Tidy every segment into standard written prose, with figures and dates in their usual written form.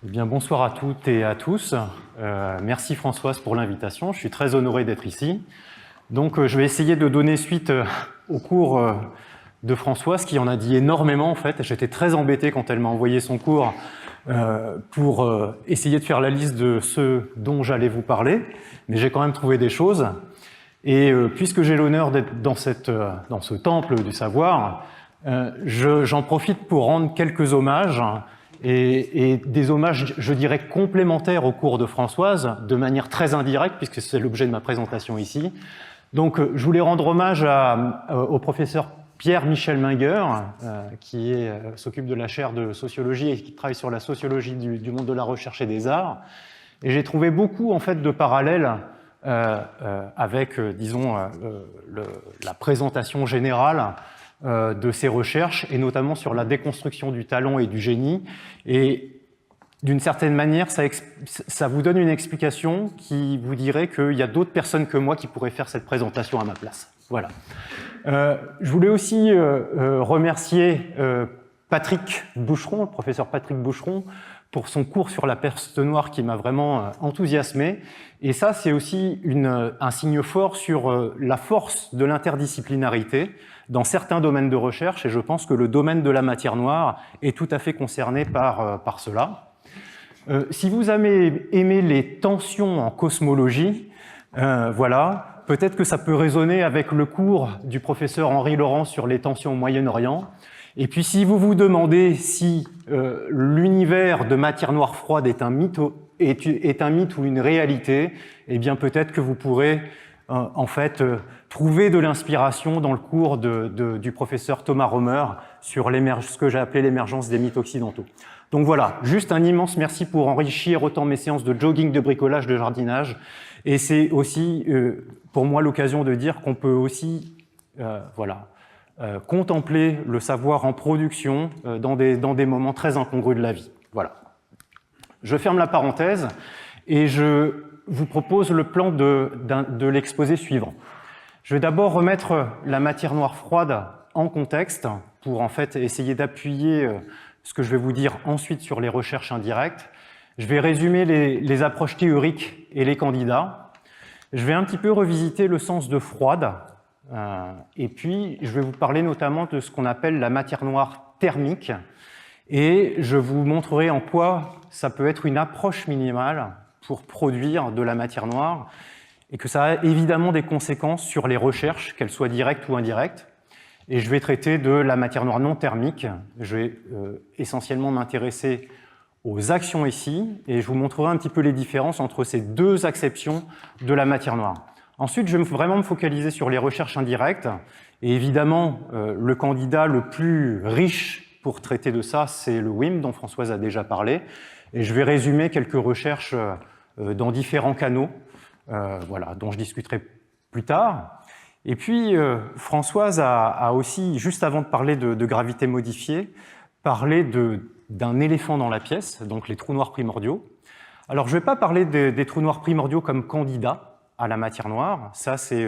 Eh bien, bonsoir à toutes et à tous. Merci Françoise pour l'invitation. Je suis très honoré d'être ici. Donc, je vais essayer de donner suite au cours de Françoise, qui en a dit énormément en fait. J'étais très embêté quand elle m'a envoyé son cours pour essayer de faire la liste de ceux dont j'allais vous parler. Mais j'ai quand même trouvé des choses. Et puisque j'ai l'honneur d'être dans ce temple du savoir, j'en profite pour rendre quelques hommages. Et des hommages, je dirais, complémentaires au cours de Françoise, de manière très indirecte, puisque c'est l'objet de ma présentation ici. Donc, je voulais rendre hommage au professeur Pierre-Michel Minger, qui s'occupe de la chaire de sociologie et qui travaille sur la sociologie du monde de la recherche et des arts. Et j'ai trouvé beaucoup, en fait, de parallèles avec, disons, la présentation générale de ces recherches, et notamment sur la déconstruction du talent et du génie. Et d'une certaine manière, ça vous donne une explication qui vous dirait qu'il y a d'autres personnes que moi qui pourraient faire cette présentation à ma place. Voilà. Je voulais aussi remercier Patrick Boucheron, le professeur Patrick Boucheron, pour son cours sur la peste noire qui m'a vraiment enthousiasmé. Et ça, c'est aussi un signe fort sur la force de l'interdisciplinarité dans certains domaines de recherche, et je pense que le domaine de la matière noire est tout à fait concerné par cela. Si vous avez aimé les tensions en cosmologie, voilà, peut-être que ça peut résonner avec le cours du professeur Henri Laurent sur les tensions au Moyen-Orient. Et puis si vous vous demandez si l'univers de matière noire froide est un mythe ou une réalité, eh bien peut-être que vous pourrez en fait trouver de l'inspiration dans le cours du professeur Thomas Romer sur ce que j'ai appelé l'émergence des mythes occidentaux. Donc voilà, juste un immense merci pour enrichir autant mes séances de jogging, de bricolage, de jardinage. Et c'est aussi pour moi l'occasion de dire qu'on peut aussi contempler le savoir en production dans des moments très incongrus de la vie. Voilà. Je ferme la parenthèse et je vous propose le plan de l'exposé suivant. Je vais d'abord remettre la matière noire froide en contexte pour en fait essayer d'appuyer ce que je vais vous dire ensuite sur les recherches indirectes. Je vais résumer les approches théoriques et les candidats. Je vais un petit peu revisiter le sens de froide et puis je vais vous parler notamment de ce qu'on appelle la matière noire thermique et je vous montrerai en quoi ça peut être une approche minimale pour produire de la matière noire et que ça a évidemment des conséquences sur les recherches, qu'elles soient directes ou indirectes. Et je vais traiter de la matière noire non thermique. Je vais essentiellement m'intéresser aux actions ici et je vous montrerai un petit peu les différences entre ces deux acceptions de la matière noire. Ensuite, je vais vraiment me focaliser sur les recherches indirectes et évidemment, le candidat le plus riche pour traiter de ça, c'est le WIM dont Françoise a déjà parlé. Et je vais résumer quelques recherches dans différents canaux, voilà, dont je discuterai plus tard. Et puis, Françoise a aussi, juste avant de parler de gravité modifiée, parlé d'un éléphant dans la pièce, donc les trous noirs primordiaux. Alors, je ne vais pas parler des trous noirs primordiaux comme candidats à la matière noire. Ça, c'est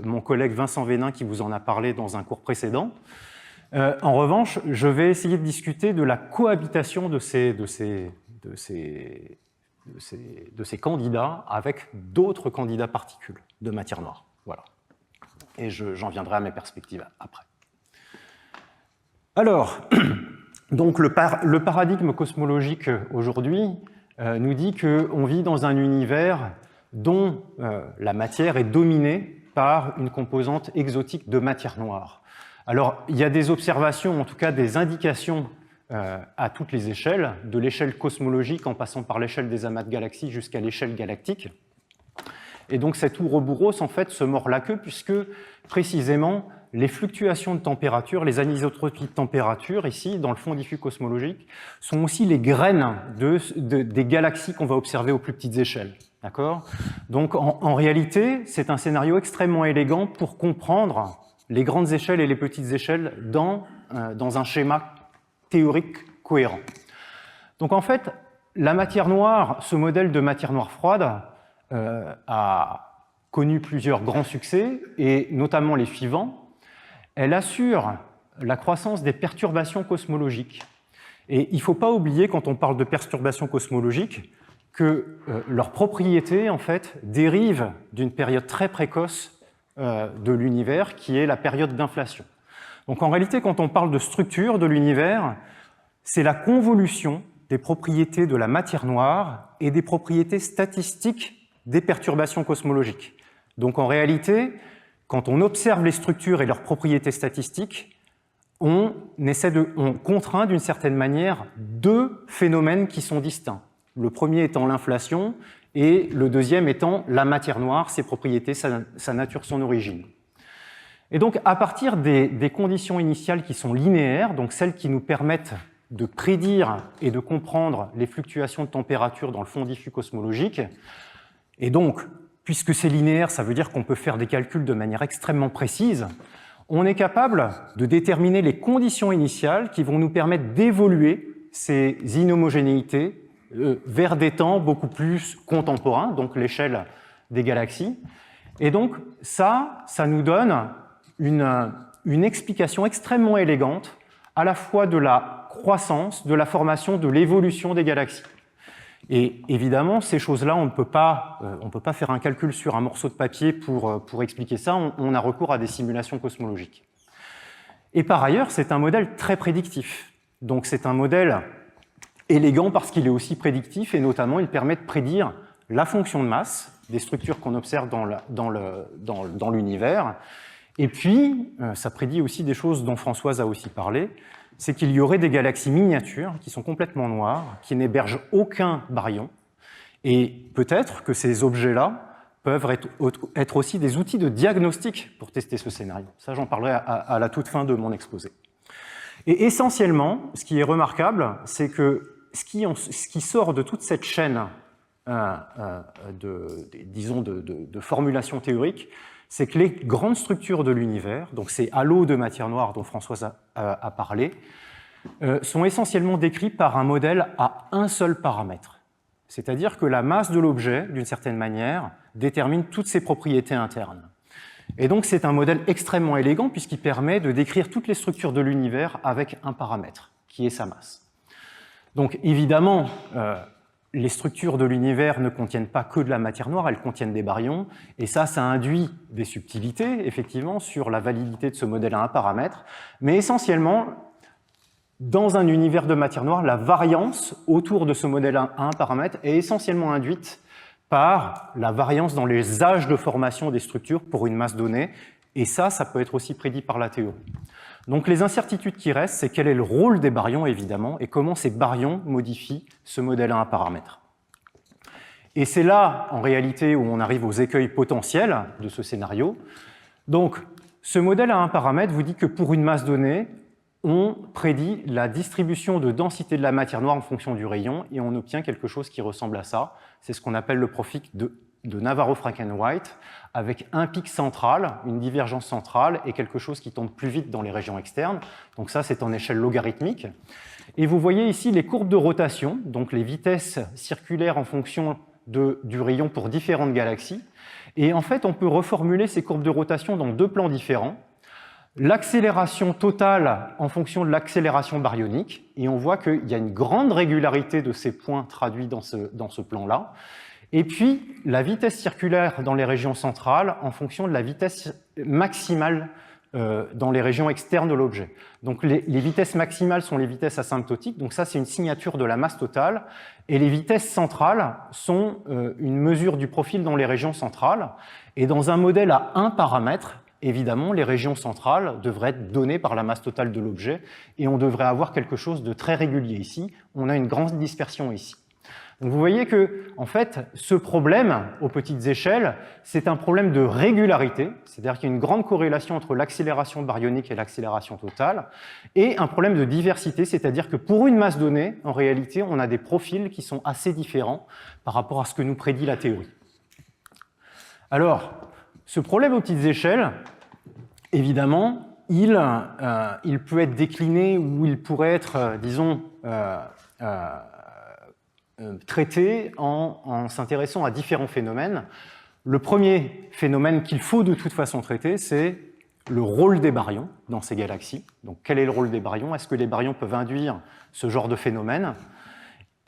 mon collègue Vincent Vénin qui vous en a parlé dans un cours précédent. En revanche, je vais essayer de discuter de la cohabitation de ces candidats avec d'autres candidats particules de matière noire. Voilà. Et j'en viendrai à mes perspectives après. Alors, donc le paradigme cosmologique aujourd'hui nous dit qu'on vit dans un univers dont la matière est dominée par une composante exotique de matière noire. Alors, il y a des observations, en tout cas des indications à toutes les échelles, de l'échelle cosmologique en passant par l'échelle des amas de galaxies jusqu'à l'échelle galactique. Et donc cet ouroboros en fait se mord la queue puisque précisément les fluctuations de température, les anisotropies de température ici dans le fond diffus cosmologique sont aussi les graines des galaxies qu'on va observer aux plus petites échelles. D'accord ? Donc en réalité, c'est un scénario extrêmement élégant pour comprendre les grandes échelles et les petites échelles dans un schéma théorique cohérent. Donc en fait, la matière noire, ce modèle de matière noire froide a connu plusieurs grands succès, et notamment les suivants. Elle assure la croissance des perturbations cosmologiques. Et il ne faut pas oublier, quand on parle de perturbations cosmologiques, que leurs propriétés, en fait, dérivent d'une période très précoce de l'univers, qui est la période d'inflation. Donc en réalité, quand on parle de structure de l'univers, c'est la convolution des propriétés de la matière noire et des propriétés statistiques des perturbations cosmologiques. Donc en réalité, quand on observe les structures et leurs propriétés statistiques, on contraint d'une certaine manière deux phénomènes qui sont distincts. Le premier étant l'inflation et le deuxième étant la matière noire, ses propriétés, sa nature, son origine. Et donc à partir des conditions initiales qui sont linéaires, donc celles qui nous permettent de prédire et de comprendre les fluctuations de température dans le fond diffus cosmologique, et donc, puisque c'est linéaire, ça veut dire qu'on peut faire des calculs de manière extrêmement précise, on est capable de déterminer les conditions initiales qui vont nous permettre d'évoluer ces inhomogénéités vers des temps beaucoup plus contemporains, donc l'échelle des galaxies. Et donc, ça nous donne une explication extrêmement élégante à la fois de la croissance, de la formation, de l'évolution des galaxies. Et évidemment, ces choses-là, on ne peut pas faire un calcul sur un morceau de papier pour expliquer ça, on a recours à des simulations cosmologiques. Et par ailleurs, c'est un modèle très prédictif. Donc c'est un modèle élégant parce qu'il est aussi prédictif, et notamment il permet de prédire la fonction de masse des structures qu'on observe dans l'univers. Et puis, ça prédit aussi des choses dont Françoise a aussi parlé, c'est qu'il y aurait des galaxies miniatures qui sont complètement noires, qui n'hébergent aucun baryon, et peut-être que ces objets-là peuvent être aussi des outils de diagnostic pour tester ce scénario. Ça, j'en parlerai à la toute fin de mon exposé. Et essentiellement, ce qui est remarquable, c'est que ce qui sort de toute cette chaîne de formulation théorique, c'est que les grandes structures de l'univers, donc ces halos de matière noire dont Françoise a parlé, sont essentiellement décrits par un modèle à un seul paramètre. C'est-à-dire que la masse de l'objet, d'une certaine manière, détermine toutes ses propriétés internes. Et donc c'est un modèle extrêmement élégant puisqu'il permet de décrire toutes les structures de l'univers avec un paramètre, qui est sa masse. Donc évidemment, les structures de l'univers ne contiennent pas que de la matière noire, elles contiennent des baryons, et ça induit des subtilités, effectivement, sur la validité de ce modèle à un paramètre, mais essentiellement, dans un univers de matière noire, la variance autour de ce modèle à un paramètre est essentiellement induite par la variance dans les âges de formation des structures pour une masse donnée, et ça peut être aussi prédit par la théorie. Donc les incertitudes qui restent, c'est quel est le rôle des baryons, évidemment, et comment ces baryons modifient ce modèle à un paramètre. Et c'est là, en réalité, où on arrive aux écueils potentiels de ce scénario. Donc, ce modèle à un paramètre vous dit que pour une masse donnée, on prédit la distribution de densité de la matière noire en fonction du rayon, et on obtient quelque chose qui ressemble à ça. C'est ce qu'on appelle le profil de Navarro-Franken-White, avec un pic central, une divergence centrale, et quelque chose qui tombe plus vite dans les régions externes. Donc ça, c'est en échelle logarithmique. Et vous voyez ici les courbes de rotation, donc les vitesses circulaires en fonction du rayon pour différentes galaxies. Et en fait, on peut reformuler ces courbes de rotation dans deux plans différents. L'accélération totale en fonction de l'accélération baryonique, et on voit qu'il y a une grande régularité de ces points traduits dans ce plan-là. Et puis, la vitesse circulaire dans les régions centrales en fonction de la vitesse maximale dans les régions externes de l'objet. Donc les vitesses maximales sont les vitesses asymptotiques, donc ça c'est une signature de la masse totale, et les vitesses centrales sont une mesure du profil dans les régions centrales, et dans un modèle à un paramètre, évidemment, les régions centrales devraient être données par la masse totale de l'objet, et on devrait avoir quelque chose de très régulier ici. On a une grande dispersion ici. Donc vous voyez que, en fait, ce problème, aux petites échelles, c'est un problème de régularité, c'est-à-dire qu'il y a une grande corrélation entre l'accélération baryonique et l'accélération totale, et un problème de diversité, c'est-à-dire que pour une masse donnée, en réalité, on a des profils qui sont assez différents par rapport à ce que nous prédit la théorie. Alors, ce problème aux petites échelles, évidemment, il peut être décliné ou il pourrait être, disons, traité en s'intéressant à différents phénomènes. Le premier phénomène qu'il faut de toute façon traiter, c'est le rôle des baryons dans ces galaxies. Donc, quel est le rôle des baryons? Est-ce que les baryons peuvent induire ce genre de phénomène?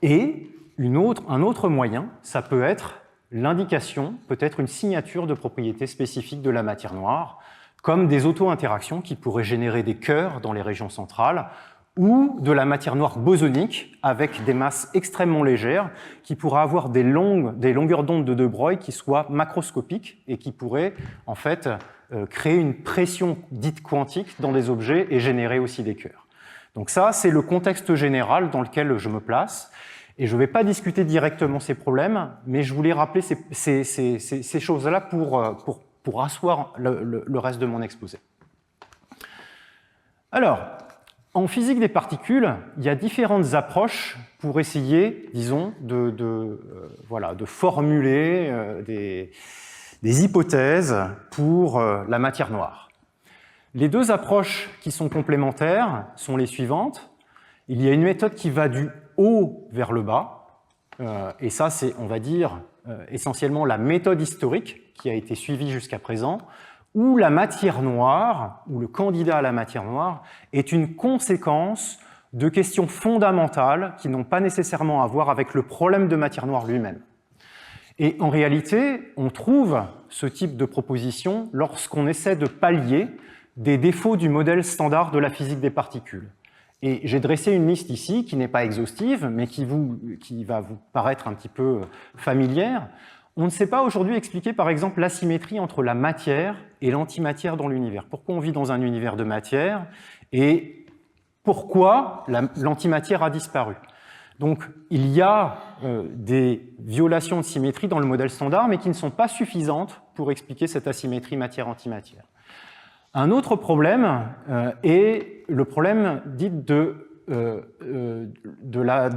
Et un autre moyen, ça peut être l'indication, peut-être une signature de propriétés spécifiques de la matière noire, comme des auto-interactions qui pourraient générer des cœurs dans les régions centrales, ou de la matière noire bosonique avec des masses extrêmement légères qui pourraient avoir des longueurs d'onde de De Broglie qui soient macroscopiques et qui pourraient en fait créer une pression dite quantique dans des objets et générer aussi des cœurs. Donc ça, c'est le contexte général dans lequel je me place. Et je ne vais pas discuter directement ces problèmes, mais je voulais rappeler ces choses-là pour asseoir le reste de mon exposé. Alors, en physique des particules, il y a différentes approches pour essayer, disons, de formuler des hypothèses pour la matière noire. Les deux approches qui sont complémentaires sont les suivantes. Il y a une méthode qui va du haut vers le bas, et ça c'est, on va dire, essentiellement la méthode historique qui a été suivie jusqu'à présent, où la matière noire, ou le candidat à la matière noire, est une conséquence de questions fondamentales qui n'ont pas nécessairement à voir avec le problème de matière noire lui-même. Et en réalité, on trouve ce type de proposition lorsqu'on essaie de pallier des défauts du modèle standard de la physique des particules. Et j'ai dressé une liste ici qui n'est pas exhaustive, mais qui va vous paraître un petit peu familière. On ne sait pas aujourd'hui expliquer, par exemple, l'asymétrie entre la matière et l'antimatière dans l'univers. Pourquoi on vit dans un univers de matière et pourquoi l'antimatière a disparu. Donc, il y a des violations de symétrie dans le modèle standard, mais qui ne sont pas suffisantes pour expliquer cette asymétrie matière-antimatière. Un autre problème est le problème dit de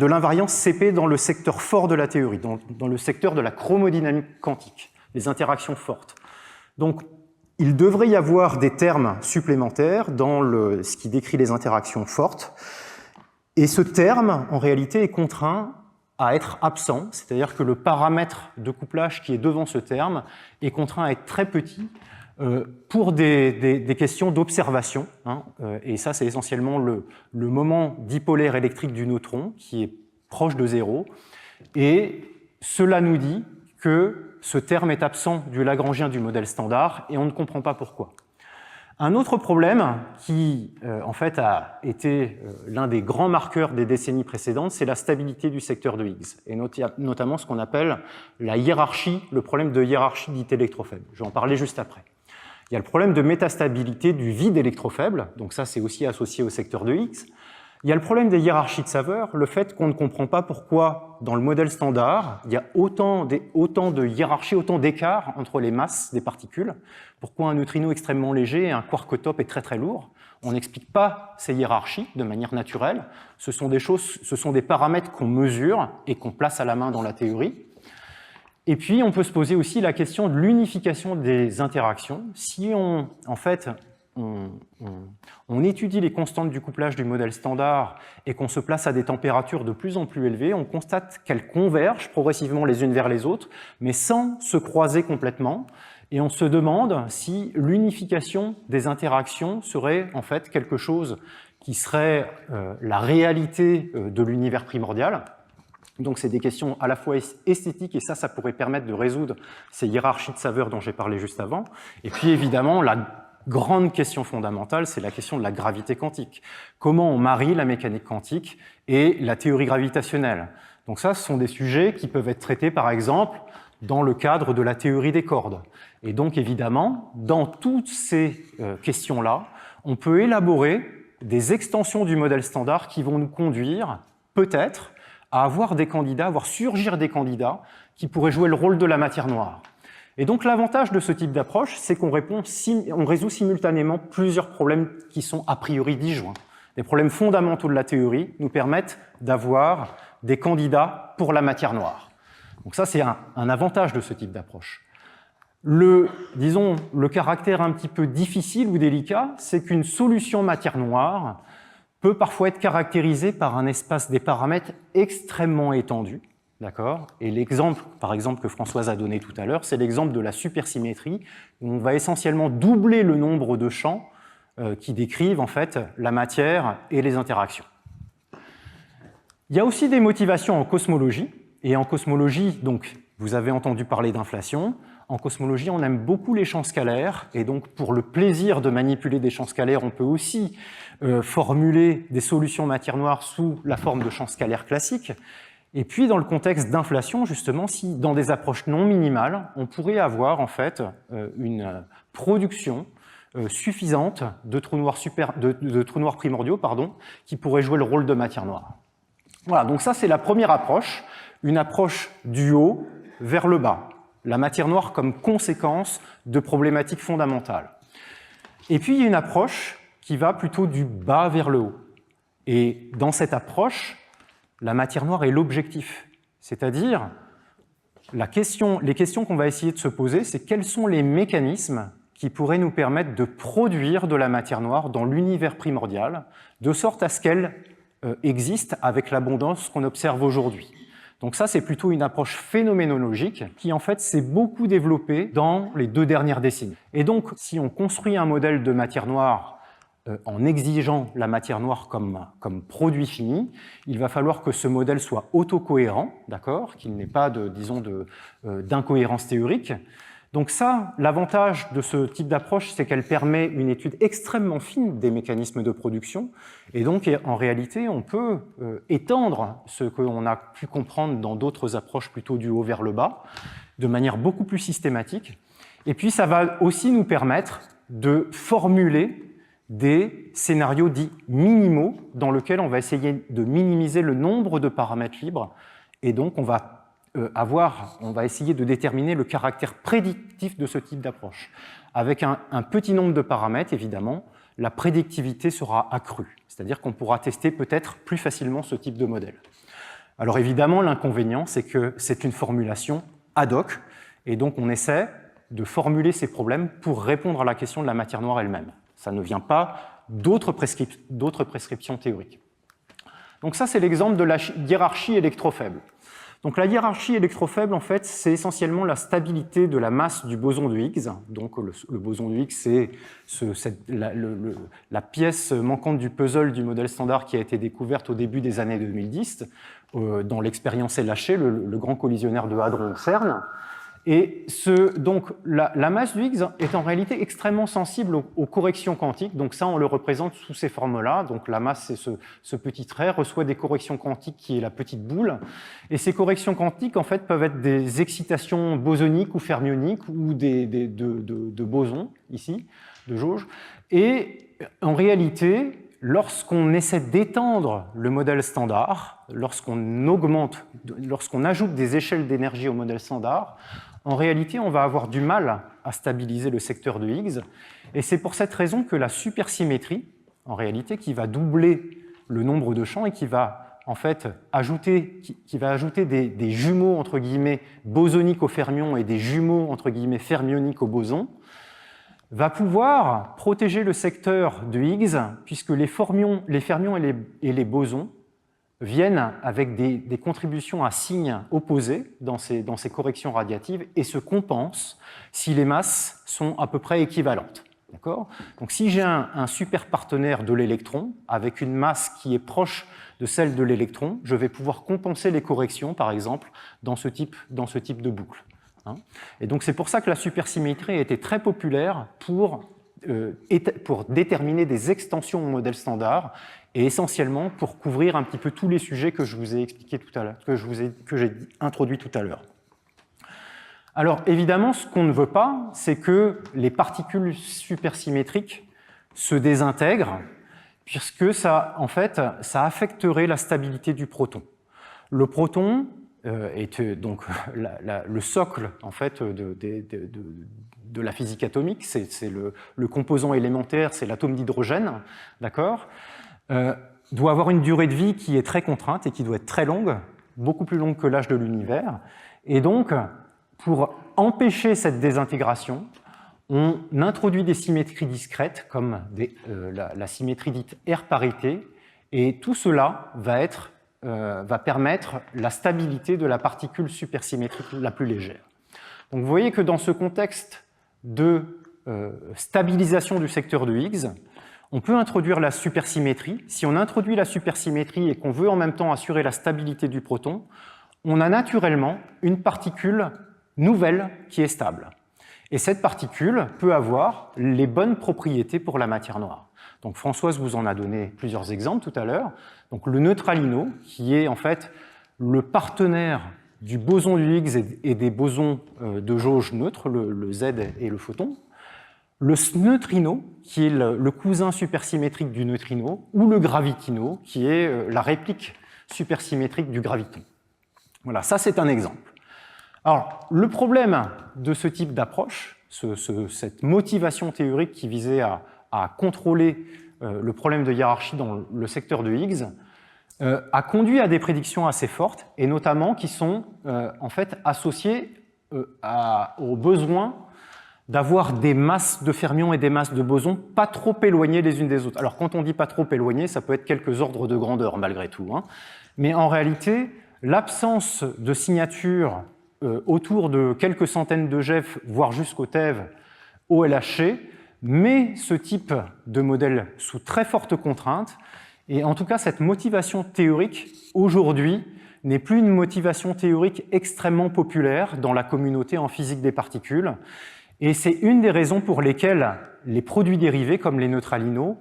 l'invariance CP dans le secteur fort de la théorie, dans le secteur de la chromodynamique quantique, les interactions fortes. Donc, il devrait y avoir des termes supplémentaires dans ce qui décrit les interactions fortes, et ce terme, en réalité, est contraint à être absent, c'est-à-dire que le paramètre de couplage qui est devant ce terme est contraint à être très petit pour des questions d'observation, et ça c'est essentiellement le moment dipolaire électrique du neutron qui est proche de zéro, et cela nous dit que ce terme est absent du Lagrangien du modèle standard et on ne comprend pas pourquoi. Un autre problème qui en fait a été l'un des grands marqueurs des décennies précédentes, c'est la stabilité du secteur de Higgs, et notamment ce qu'on appelle la hiérarchie, le problème de hiérarchie dite électrofaible. Je vais en parler juste après. Il y a le problème de métastabilité du vide électrofaible, donc ça c'est aussi associé au secteur de Higgs. Il y a le problème des hiérarchies de saveur, le fait qu'on ne comprend pas pourquoi dans le modèle standard, il y a autant de hiérarchies, autant d'écarts entre les masses des particules, pourquoi un neutrino extrêmement léger et un quark top est très très lourd. On n'explique pas ces hiérarchies de manière naturelle, ce sont des paramètres qu'on mesure et qu'on place à la main dans la théorie. Et puis, on peut se poser aussi la question de l'unification des interactions. Si on étudie les constantes du couplage du modèle standard et qu'on se place à des températures de plus en plus élevées, on constate qu'elles convergent progressivement les unes vers les autres, mais sans se croiser complètement. Et on se demande si l'unification des interactions serait en fait quelque chose qui serait la réalité de l'univers primordial. Donc c'est des questions à la fois esthétiques, et ça pourrait permettre de résoudre ces hiérarchies de saveur dont j'ai parlé juste avant. Et puis évidemment, la grande question fondamentale, c'est la question de la gravité quantique. Comment on marie la mécanique quantique et la théorie gravitationnelle? Donc ça, ce sont des sujets qui peuvent être traités, par exemple, dans le cadre de la théorie des cordes. Et donc évidemment, dans toutes ces questions-là, on peut élaborer des extensions du modèle standard qui vont nous conduire, peut-être, à voir surgir des candidats qui pourraient jouer le rôle de la matière noire. Et donc l'avantage de ce type d'approche, c'est qu'on résout simultanément plusieurs problèmes qui sont a priori disjoints. Les problèmes fondamentaux de la théorie nous permettent d'avoir des candidats pour la matière noire. Donc ça, c'est un avantage de ce type d'approche. Le caractère un petit peu difficile ou délicat, c'est qu'une solution matière noire peut parfois être caractérisée par un espace des paramètres extrêmement étendu, d'accord? Et l'exemple, par exemple, que Françoise a donné tout à l'heure, c'est l'exemple de la supersymétrie, où on va essentiellement doubler le nombre de champs qui décrivent en fait la matière et les interactions. Il y a aussi des motivations en cosmologie, et en cosmologie, donc, vous avez entendu parler d'inflation. En cosmologie, on aime beaucoup les champs scalaires, et donc pour le plaisir de manipuler des champs scalaires, on peut aussi formuler des solutions matière noire sous la forme de champs scalaires classiques. Et puis, dans le contexte d'inflation, justement, si dans des approches non minimales, on pourrait avoir en fait une production suffisante de trous noirs primordiaux, qui pourraient jouer le rôle de matière noire. Voilà, donc ça c'est la première approche, une approche du haut vers le bas, la matière noire comme conséquence de problématiques fondamentales. Et puis il y a une approche qui va plutôt du bas vers le haut. Et dans cette approche, la matière noire est l'objectif. C'est-à-dire, les questions qu'on va essayer de se poser, c'est quels sont les mécanismes qui pourraient nous permettre de produire de la matière noire dans l'univers primordial, de sorte à ce qu'elle existe avec l'abondance qu'on observe aujourd'hui. Donc ça, c'est plutôt une approche phénoménologique qui, en fait, s'est beaucoup développée dans les 2 dernières décennies. Et donc, si on construit un modèle de matière noire en exigeant la matière noire comme produit fini, il va falloir que ce modèle soit autocohérent, d'accord, qu'il n'ait pas d'incohérence théorique. Donc ça, l'avantage de ce type d'approche, c'est qu'elle permet une étude extrêmement fine des mécanismes de production, et donc en réalité, on peut étendre ce qu'on a pu comprendre dans d'autres approches plutôt du haut vers le bas, de manière beaucoup plus systématique. Et puis ça va aussi nous permettre de formuler des scénarios dits minimaux, dans lesquels on va essayer de minimiser le nombre de paramètres libres, et donc on va essayer de déterminer le caractère prédictif de ce type d'approche. Avec un petit nombre de paramètres, évidemment, la prédictivité sera accrue, c'est-à-dire qu'on pourra tester peut-être plus facilement ce type de modèle. Alors évidemment, l'inconvénient, c'est que c'est une formulation ad hoc, et donc on essaie de formuler ces problèmes pour répondre à la question de la matière noire elle-même. Ça ne vient pas d'autres prescriptions théoriques. Donc ça, c'est l'exemple de la hiérarchie électrofaible. Donc la hiérarchie électrofaible, en fait, c'est essentiellement la stabilité de la masse du boson de Higgs. Donc le boson de Higgs, c'est la pièce manquante du puzzle du modèle standard qui a été découverte au début des années 2010 dans l'expérience LHC, le grand collisionnaire de Hadron au CERN. Et donc la masse du Higgs est en réalité extrêmement sensible aux corrections quantiques. Donc ça, on le représente sous ces formes-là. Donc la masse, c'est ce petit trait, reçoit des corrections quantiques qui est la petite boule. Et ces corrections quantiques, en fait, peuvent être des excitations bosoniques ou fermioniques ou de bosons, ici, de jauge. Et en réalité, lorsqu'on essaie d'étendre le modèle standard, lorsqu'on ajoute des échelles d'énergie au modèle standard, en réalité, on va avoir du mal à stabiliser le secteur de Higgs. Et c'est pour cette raison que la supersymétrie, en réalité, qui va doubler le nombre de champs et qui va en fait ajouter des jumeaux entre guillemets bosoniques aux fermions et des jumeaux entre guillemets fermioniques aux bosons, va pouvoir protéger le secteur de Higgs, puisque les fermions et les bosons viennent avec des contributions à signes opposés dans ces corrections radiatives et se compensent si les masses sont à peu près équivalentes. D'accord ? Donc si j'ai un super partenaire de l'électron avec une masse qui est proche de celle de l'électron, je vais pouvoir compenser les corrections, par exemple, dans ce type de boucle. Et donc c'est pour ça que la supersymétrie a été très populaire pour déterminer des extensions au modèle standard et essentiellement pour couvrir un petit peu tous les sujets que je vous ai expliqués tout à l'heure, que j'ai introduits tout à l'heure. Alors évidemment, ce qu'on ne veut pas, c'est que les particules supersymétriques se désintègrent, puisque ça affecterait la stabilité du proton. Le proton est donc le socle en fait de la physique atomique, c'est le composant élémentaire, c'est l'atome d'hydrogène, d'accord, doit avoir une durée de vie qui est très contrainte et qui doit être très longue, beaucoup plus longue que l'âge de l'univers. Et donc, pour empêcher cette désintégration, on introduit des symétries discrètes, comme la symétrie dite R-parité, et tout cela va être va permettre la stabilité de la particule supersymétrique la plus légère. Donc vous voyez que dans ce contexte de stabilisation du secteur de Higgs, on peut introduire la supersymétrie. Si on introduit la supersymétrie et qu'on veut en même temps assurer la stabilité du proton, on a naturellement une particule nouvelle qui est stable. Et cette particule peut avoir les bonnes propriétés pour la matière noire. Donc Françoise vous en a donné plusieurs exemples tout à l'heure. Donc le neutralino, qui est en fait le partenaire du boson du Higgs et des bosons de jauge neutre, le Z et le photon. Le neutrino, qui est le cousin supersymétrique du neutrino, ou le gravitino, qui est la réplique supersymétrique du graviton. Voilà, ça c'est un exemple. Alors, le problème de ce type d'approche, cette motivation théorique qui visait à contrôler le problème de hiérarchie dans le secteur de Higgs, a conduit à des prédictions assez fortes, et notamment qui sont en fait associées au besoin d'avoir des masses de fermions et des masses de bosons pas trop éloignées les unes des autres. Alors quand on dit pas trop éloignées, ça peut être quelques ordres de grandeur malgré tout, hein. Mais en réalité, l'absence de signature autour de quelques centaines de GeV, voire jusqu'au TeV, au LHC, met ce type de modèle sous très forte contrainte. Et en tout cas, cette motivation théorique, aujourd'hui, n'est plus une motivation théorique extrêmement populaire dans la communauté en physique des particules. Et c'est une des raisons pour lesquelles les produits dérivés, comme les neutralinos,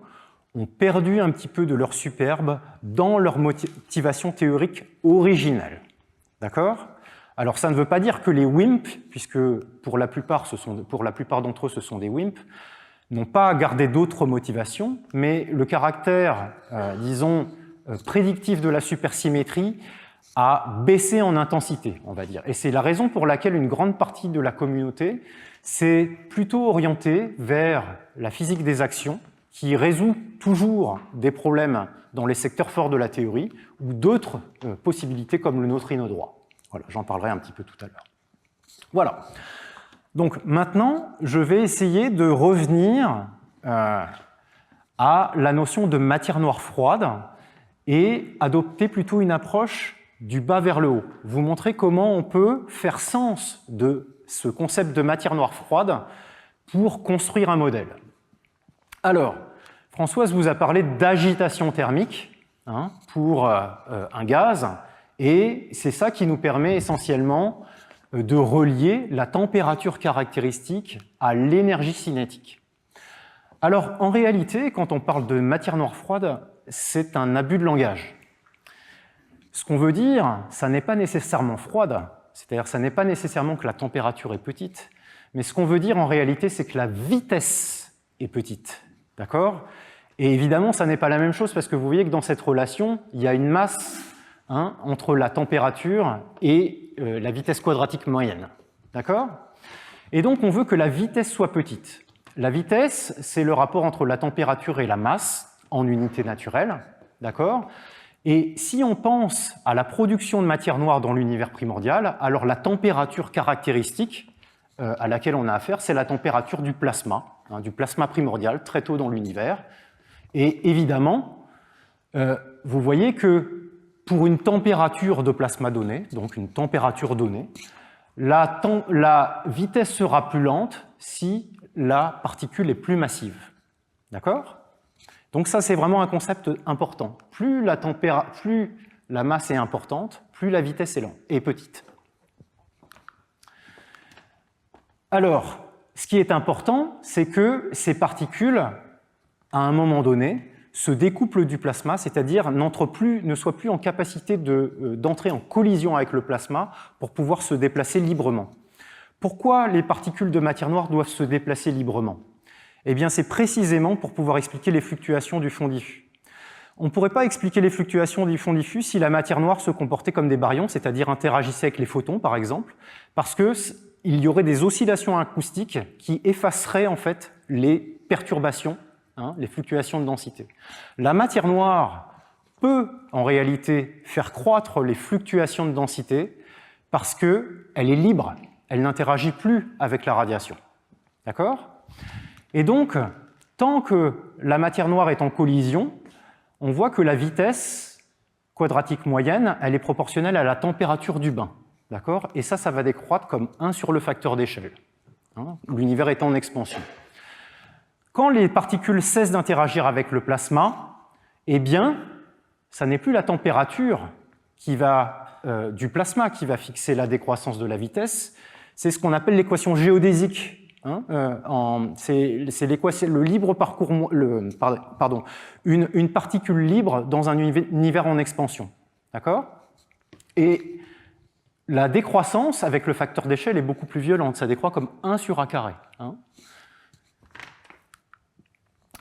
ont perdu un petit peu de leur superbe dans leur motivation théorique originelle. D'accord ? Alors ça ne veut pas dire que les WIMP, puisque pour la plupart d'entre eux ce sont des WIMP, n'ont pas gardé d'autres motivations, mais le caractère, disons, prédictif de la supersymétrie a baissé en intensité, on va dire. Et c'est la raison pour laquelle une grande partie de la communauté s'est plutôt orientée vers la physique des actions, qui résout toujours des problèmes dans les secteurs forts de la théorie, ou d'autres possibilités comme le neutrino droit. Voilà, j'en parlerai un petit peu tout à l'heure. Voilà. Donc maintenant, je vais essayer de revenir à la notion de matière noire froide et adopter plutôt une approche du bas vers le haut. Vous montrer comment on peut faire sens de ce concept de matière noire froide pour construire un modèle. Alors, Françoise vous a parlé d'agitation thermique pour un gaz, et c'est ça qui nous permet essentiellement de relier la température caractéristique à l'énergie cinétique. Alors, en réalité, quand on parle de matière noire froide, c'est un abus de langage. Ce qu'on veut dire, ça n'est pas nécessairement froide, c'est-à-dire ça n'est pas nécessairement que la température est petite, mais ce qu'on veut dire en réalité, c'est que la vitesse est petite. D'accord ? Et évidemment, ça n'est pas la même chose parce que vous voyez que dans cette relation, il y a une masse entre la température et la vitesse quadratique moyenne. D'accord ? Et donc, on veut que la vitesse soit petite. La vitesse, c'est le rapport entre la température et la masse en unité naturelle. D'accord ? Et si on pense à la production de matière noire dans l'univers primordial, alors la température caractéristique à laquelle on a affaire, c'est la température du plasma primordial, très tôt dans l'univers. Et évidemment, vous voyez que pour une température de plasma donnée, donc une température donnée, la vitesse sera plus lente si la particule est plus massive. D'accord ? Donc ça, c'est vraiment un concept important. Plus la masse est importante, plus la vitesse est petite. Alors, ce qui est important, c'est que ces particules, à un moment donné, se découplent du plasma, c'est-à-dire ne soient plus en capacité d'entrer en collision avec le plasma pour pouvoir se déplacer librement. Pourquoi les particules de matière noire doivent se déplacer librement ? Eh bien, c'est précisément pour pouvoir expliquer les fluctuations du fond diffus. On ne pourrait pas expliquer les fluctuations du fond diffus si la matière noire se comportait comme des baryons, c'est-à-dire interagissait avec les photons, par exemple, parce qu'il y aurait des oscillations acoustiques qui effaceraient en fait les perturbations, les fluctuations de densité. La matière noire peut en réalité faire croître les fluctuations de densité parce qu'elle est libre, elle n'interagit plus avec la radiation. D'accord ? Et donc, tant que la matière noire est en collision, on voit que la vitesse quadratique moyenne, elle est proportionnelle à la température du bain. D'accord ? Et ça va décroître comme 1 sur le facteur d'échelle, hein, l'univers étant en expansion. Quand les particules cessent d'interagir avec le plasma, eh bien, ça n'est plus la température du plasma qui va fixer la décroissance de la vitesse, c'est ce qu'on appelle l'équation géodésique. Hein, c'est l'équation, le libre parcours, une particule libre dans un univers en expansion. D'accord ? Et la décroissance avec le facteur d'échelle est beaucoup plus violente, ça décroît comme 1 sur A carré. Hein.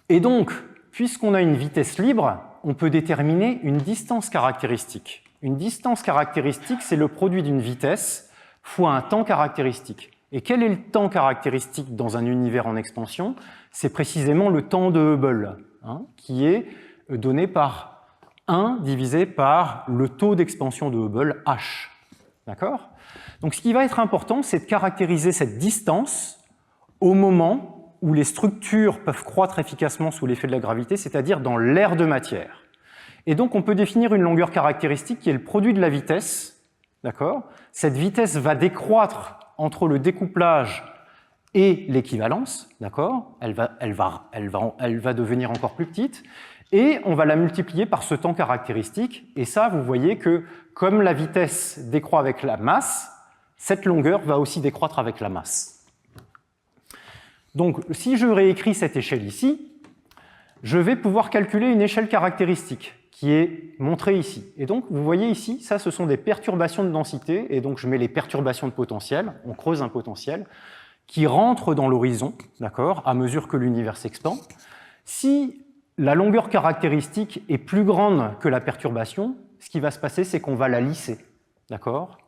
Et donc, puisqu'on a une vitesse libre, on peut déterminer une distance caractéristique. Une distance caractéristique, c'est le produit d'une vitesse fois un temps caractéristique. Et quel est le temps caractéristique dans un univers en expansion? C'est précisément le temps de Hubble, hein, qui est donné par 1 divisé par le taux d'expansion de Hubble, h. D'accord? Donc ce qui va être important, c'est de caractériser cette distance au moment où les structures peuvent croître efficacement sous l'effet de la gravité, c'est-à-dire dans l'aire de matière. Et donc on peut définir une longueur caractéristique qui est le produit de la vitesse. D'accord? Cette vitesse va décroître entre le découplage et l'équivalence. D'accord? Elle va devenir encore plus petite. Et on va la multiplier par ce temps caractéristique. Et ça, vous voyez que comme la vitesse décroît avec la masse, cette longueur va aussi décroître avec la masse. Donc, si je réécris cette échelle ici, je vais pouvoir calculer une échelle caractéristique qui est montrée ici. Et donc, vous voyez ici, ça, ce sont des perturbations de densité. Et donc, je mets les perturbations de potentiel, on creuse un potentiel, qui rentre dans l'horizon, d'accord, à mesure que l'univers s'expand. Si la longueur caractéristique est plus grande que la perturbation, ce qui va se passer, c'est qu'on va la lisser. D'accord ?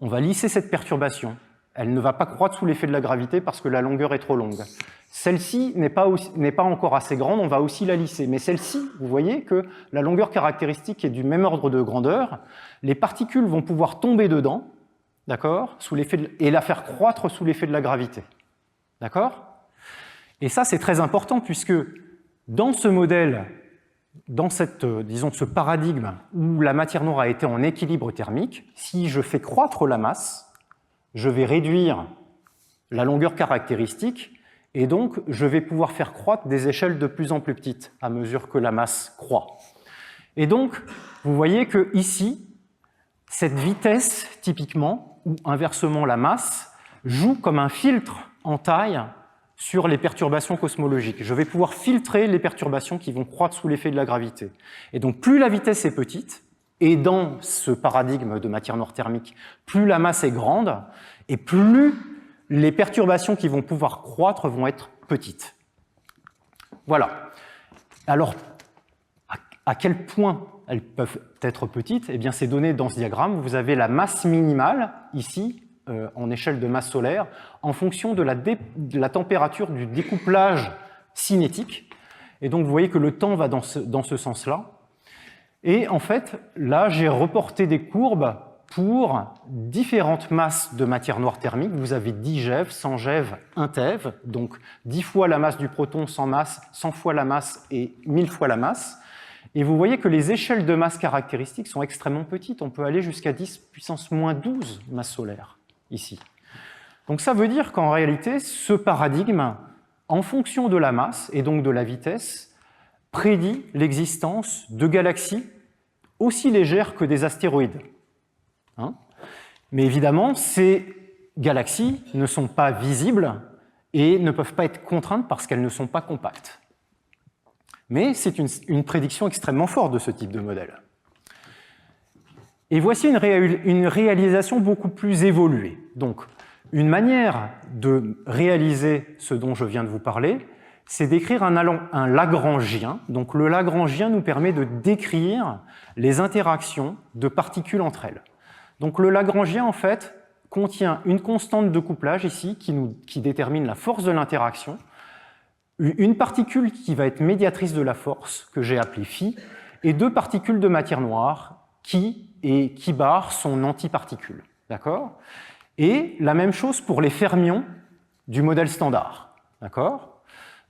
On va lisser cette perturbation. Elle ne va pas croître sous l'effet de la gravité parce que la longueur est trop longue. Celle-ci n'est pas encore assez grande, on va aussi la lisser. Mais celle-ci, vous voyez que la longueur caractéristique est du même ordre de grandeur. Les particules vont pouvoir tomber dedans, d'accord, et la faire croître sous l'effet de la gravité. D'accord ? Et ça, c'est très important puisque dans ce modèle, dans ce paradigme où la matière noire a été en équilibre thermique, si je fais croître la masse, je vais réduire la longueur caractéristique et donc je vais pouvoir faire croître des échelles de plus en plus petites à mesure que la masse croît. Et donc, vous voyez que ici, cette vitesse, typiquement, ou inversement la masse, joue comme un filtre en taille sur les perturbations cosmologiques. Je vais pouvoir filtrer les perturbations qui vont croître sous l'effet de la gravité. Et donc, plus la vitesse est petite, et dans ce paradigme de matière noire thermique, plus la masse est grande, et plus les perturbations qui vont pouvoir croître vont être petites. Voilà. Alors, à quel point elles peuvent être petites? Eh bien, c'est donné dans ce diagramme. Vous avez la masse minimale, ici, en échelle de masse solaire, en fonction de la température du découplage cinétique. Et donc, vous voyez que le temps va dans ce sens-là. Et en fait, là, j'ai reporté des courbes pour différentes masses de matière noire thermique. Vous avez 10 GeV, 100 GeV, 1 TeV, donc 10 fois la masse du proton sans masse, 100 fois la masse et 1000 fois la masse. Et vous voyez que les échelles de masse caractéristiques sont extrêmement petites. On peut aller jusqu'à 10 puissance moins 12 masse solaire, ici. Donc ça veut dire qu'en réalité, ce paradigme, en fonction de la masse et donc de la vitesse, prédit l'existence de galaxies aussi légères que des astéroïdes. Hein ? Mais évidemment, ces galaxies ne sont pas visibles et ne peuvent pas être contraintes parce qu'elles ne sont pas compactes. Mais c'est une prédiction extrêmement forte de ce type de modèle. Et voici une réalisation beaucoup plus évoluée. Donc, une manière de réaliser ce dont je viens de vous parler, c'est d'écrire un Lagrangien. Donc le Lagrangien nous permet de décrire les interactions de particules entre elles. Donc le Lagrangien, en fait, contient une constante de couplage ici qui détermine la force de l'interaction, une particule qui va être médiatrice de la force, que j'ai appelée phi, et 2 particules de matière noire qui barrent son antiparticule. D'accord ? Et la même chose pour les fermions du modèle standard. D'accord ?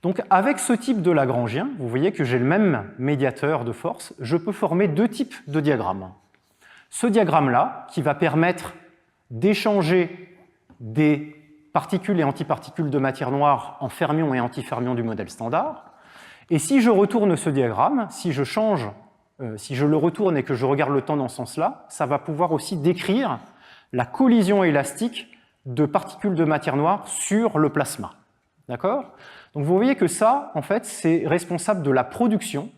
Donc avec ce type de Lagrangien, vous voyez que j'ai le même médiateur de force, je peux former deux types de diagrammes. Ce diagramme-là, qui va permettre d'échanger des particules et antiparticules de matière noire en fermions et antifermions du modèle standard. Et si je retourne ce diagramme, si je le retourne et que je regarde le temps dans ce sens-là, ça va pouvoir aussi décrire la collision élastique de particules de matière noire sur le plasma. D'accord? Donc vous voyez que ça, en fait, c'est responsable de la production.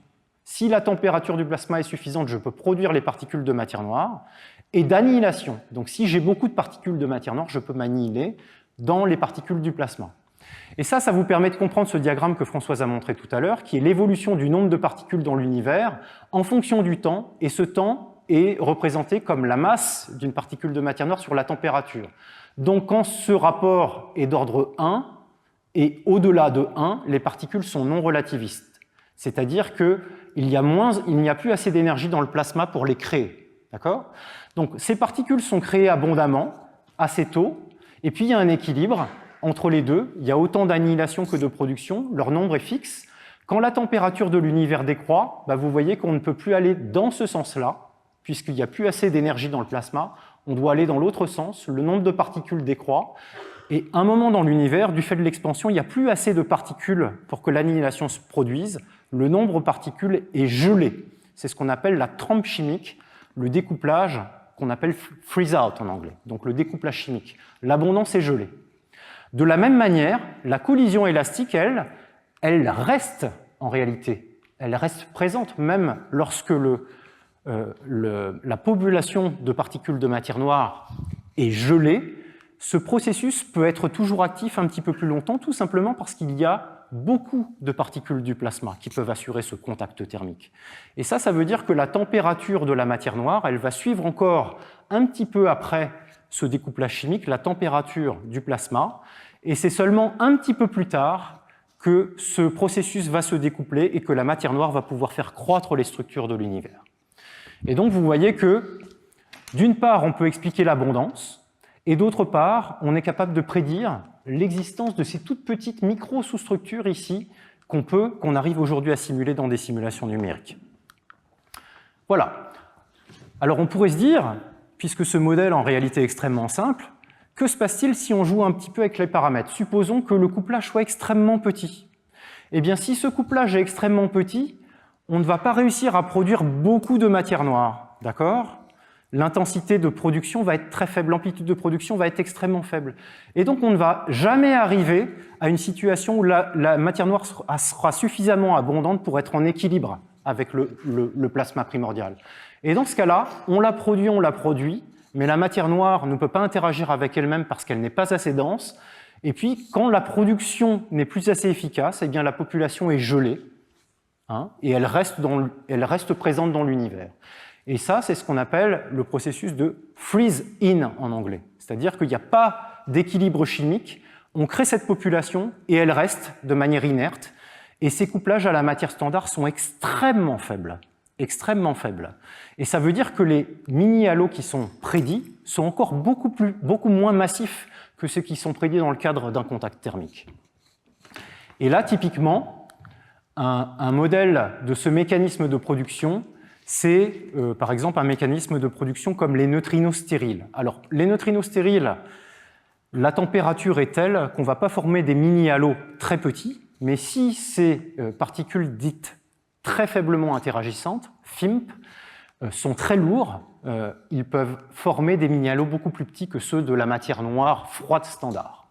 Si la température du plasma est suffisante, je peux produire les particules de matière noire, et d'annihilation. Donc si j'ai beaucoup de particules de matière noire, je peux m'annihiler dans les particules du plasma. Et ça vous permet de comprendre ce diagramme que Françoise a montré tout à l'heure, qui est l'évolution du nombre de particules dans l'univers en fonction du temps, et ce temps est représenté comme la masse d'une particule de matière noire sur la température. Donc quand ce rapport est d'ordre 1, et au-delà de 1, les particules sont non relativistes. C'est-à-dire qu'il n'y a plus assez d'énergie dans le plasma pour les créer. D'accord? Donc ces particules sont créées abondamment, assez tôt, et puis il y a un équilibre entre les deux. Il y a autant d'annihilation que de production, leur nombre est fixe. Quand la température de l'univers décroît, vous voyez qu'on ne peut plus aller dans ce sens-là, puisqu'il n'y a plus assez d'énergie dans le plasma, on doit aller dans l'autre sens, le nombre de particules décroît, et à un moment dans l'univers, du fait de l'expansion, il n'y a plus assez de particules pour que l'annihilation se produise, le nombre de particules est gelé. C'est ce qu'on appelle la trempe chimique, le découplage qu'on appelle freeze-out en anglais, donc le découplage chimique. L'abondance est gelée. De la même manière, la collision élastique, elle reste en réalité, elle reste présente même lorsque la population de particules de matière noire est gelée. Ce processus peut être toujours actif un petit peu plus longtemps, tout simplement parce qu'il y a beaucoup de particules du plasma qui peuvent assurer ce contact thermique. Et ça veut dire que la température de la matière noire, elle va suivre encore un petit peu après ce découplage chimique, la température du plasma, et c'est seulement un petit peu plus tard que ce processus va se découpler et que la matière noire va pouvoir faire croître les structures de l'univers. Et donc vous voyez que, d'une part, on peut expliquer l'abondance, et d'autre part, on est capable de prédire l'existence de ces toutes petites micro-sous-structures ici qu'on arrive aujourd'hui à simuler dans des simulations numériques. Voilà. Alors on pourrait se dire, puisque ce modèle en réalité est extrêmement simple, que se passe-t-il si on joue un petit peu avec les paramètres? Supposons que le couplage soit extrêmement petit. Eh bien, si ce couplage est extrêmement petit, on ne va pas réussir à produire beaucoup de matière noire, d'accord? L'intensité de production va être très faible, l'amplitude de production va être extrêmement faible. Et donc, on ne va jamais arriver à une situation où la matière noire sera suffisamment abondante pour être en équilibre avec le plasma primordial. Et dans ce cas-là, on la produit, mais la matière noire ne peut pas interagir avec elle-même parce qu'elle n'est pas assez dense. Et puis, quand la production n'est plus assez efficace, eh bien, la population est gelée, et elle reste présente dans l'univers. Et ça, c'est ce qu'on appelle le processus de freeze-in en anglais. C'est-à-dire qu'il n'y a pas d'équilibre chimique, on crée cette population et elle reste de manière inerte. Et ces couplages à la matière standard sont extrêmement faibles. Extrêmement faibles. Et ça veut dire que les mini-halos qui sont prédits sont encore beaucoup moins massifs que ceux qui sont prédits dans le cadre d'un contact thermique. Et là, typiquement, un modèle de ce mécanisme de production, c'est par exemple un mécanisme de production comme les neutrinos stériles. Alors, les neutrinos stériles, la température est telle qu'on ne va pas former des mini-halos très petits, mais si ces particules dites très faiblement interagissantes, FIMP, sont très lourds, ils peuvent former des mini-halos beaucoup plus petits que ceux de la matière noire froide standard.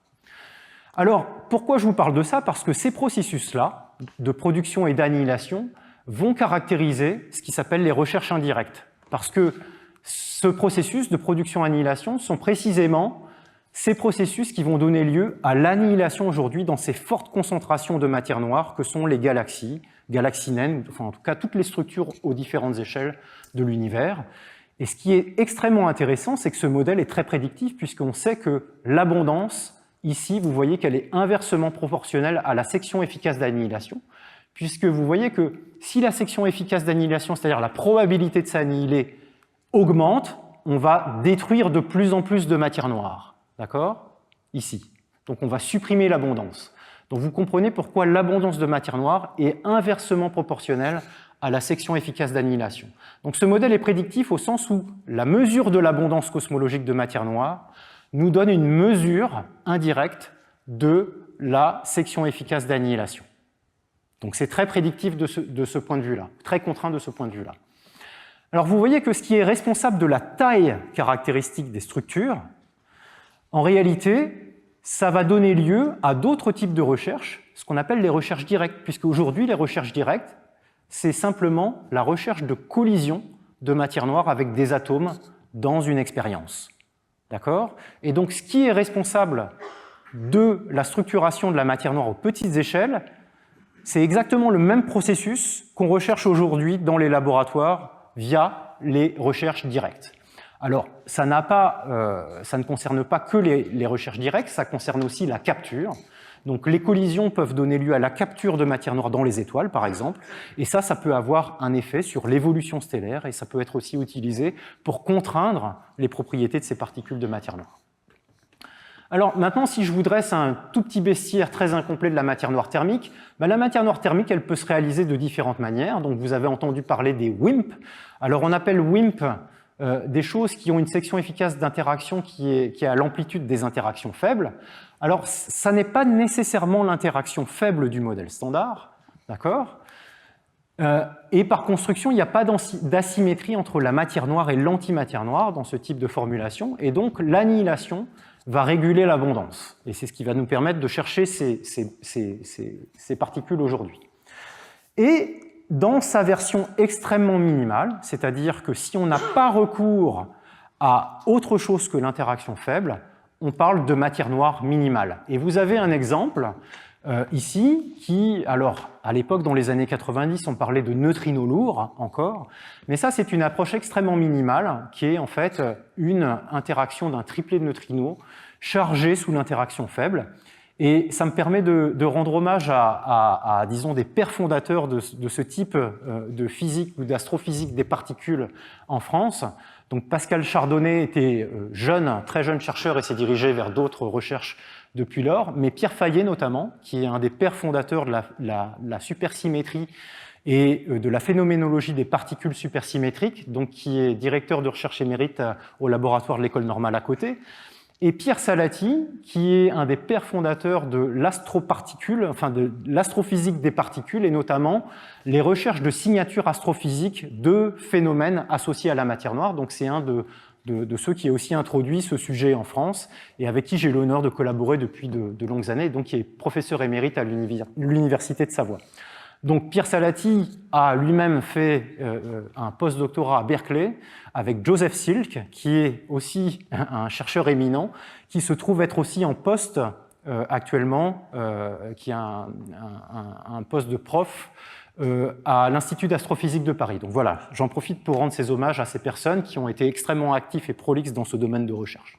Alors, pourquoi je vous parle de ça? Parce que ces processus-là, de production et d'annihilation, vont caractériser ce qui s'appelle les recherches indirectes. Parce que ce processus de production-annihilation sont précisément ces processus qui vont donner lieu à l'annihilation aujourd'hui dans ces fortes concentrations de matière noire que sont les galaxies naines, enfin en tout cas toutes les structures aux différentes échelles de l'univers. Et ce qui est extrêmement intéressant, c'est que ce modèle est très prédictif puisqu'on sait que l'abondance, ici, vous voyez qu'elle est inversement proportionnelle à la section efficace d'annihilation, puisque vous voyez que si la section efficace d'annihilation, c'est-à-dire la probabilité de s'annihiler, augmente, on va détruire de plus en plus de matière noire. D'accord? Ici. Donc on va supprimer l'abondance. Donc vous comprenez pourquoi l'abondance de matière noire est inversement proportionnelle à la section efficace d'annihilation. Donc ce modèle est prédictif au sens où la mesure de l'abondance cosmologique de matière noire nous donne une mesure indirecte de la section efficace d'annihilation. Donc c'est très prédictif de ce point de vue-là, très contraint de ce point de vue-là. Alors vous voyez que ce qui est responsable de la taille caractéristique des structures, en réalité, ça va donner lieu à d'autres types de recherches, ce qu'on appelle les recherches directes, puisque aujourd'hui les recherches directes, c'est simplement la recherche de collision de matière noire avec des atomes dans une expérience. D'accord ? Et donc ce qui est responsable de la structuration de la matière noire aux petites échelles, c'est exactement le même processus qu'on recherche aujourd'hui dans les laboratoires via les recherches directes. Alors, ça ne concerne pas que les recherches directes, ça concerne aussi la capture. Donc, les collisions peuvent donner lieu à la capture de matière noire dans les étoiles, par exemple, et ça peut avoir un effet sur l'évolution stellaire, et ça peut être aussi utilisé pour contraindre les propriétés de ces particules de matière noire. Alors maintenant, si je vous dresse un tout petit bestiaire très incomplet de la matière noire thermique, la matière noire thermique, elle peut se réaliser de différentes manières. Donc vous avez entendu parler des WIMP. Alors on appelle WIMP des choses qui ont une section efficace d'interaction qui est à l'amplitude des interactions faibles. Alors ça n'est pas nécessairement l'interaction faible du modèle standard, d'accord ? Et par construction, il n'y a pas d'asymétrie entre la matière noire et l'antimatière noire dans ce type de formulation, et donc l'annihilation va réguler l'abondance. Et c'est ce qui va nous permettre de chercher ces particules aujourd'hui. Et dans sa version extrêmement minimale, c'est-à-dire que si on n'a pas recours à autre chose que l'interaction faible, on parle de matière noire minimale. Et vous avez un exemple ici qui, alors à l'époque, dans les années 90, on parlait de neutrinos lourds encore, mais ça c'est une approche extrêmement minimale qui est en fait une interaction d'un triplet de neutrinos chargé sous l'interaction faible. Et ça me permet de rendre hommage à, disons, des pères fondateurs de ce type de physique ou d'astrophysique des particules en France. Donc Pascal Chardonnay était très jeune chercheur et s'est dirigé vers d'autres recherches depuis lors, mais Pierre Fayet notamment, qui est un des pères fondateurs de la supersymétrie et de la phénoménologie des particules supersymétriques, donc qui est directeur de recherche émérite au laboratoire de l'École normale à côté, et Pierre Salati, qui est un des pères fondateurs de l'astroparticule, enfin de l'astrophysique des particules, et notamment les recherches de signatures astrophysiques de phénomènes associés à la matière noire. Donc c'est un de ceux qui a aussi introduit ce sujet en France, et avec qui j'ai l'honneur de collaborer depuis de longues années, donc qui est professeur émérite à l'Université de Savoie. Donc Pierre Salati a lui-même fait un post-doctorat à Berkeley avec Joseph Silk, qui est aussi un chercheur éminent, qui se trouve être aussi en poste actuellement, qui a un poste de prof à l'Institut d'astrophysique de Paris. Donc voilà, j'en profite pour rendre ces hommages à ces personnes qui ont été extrêmement actifs et prolixes dans ce domaine de recherche.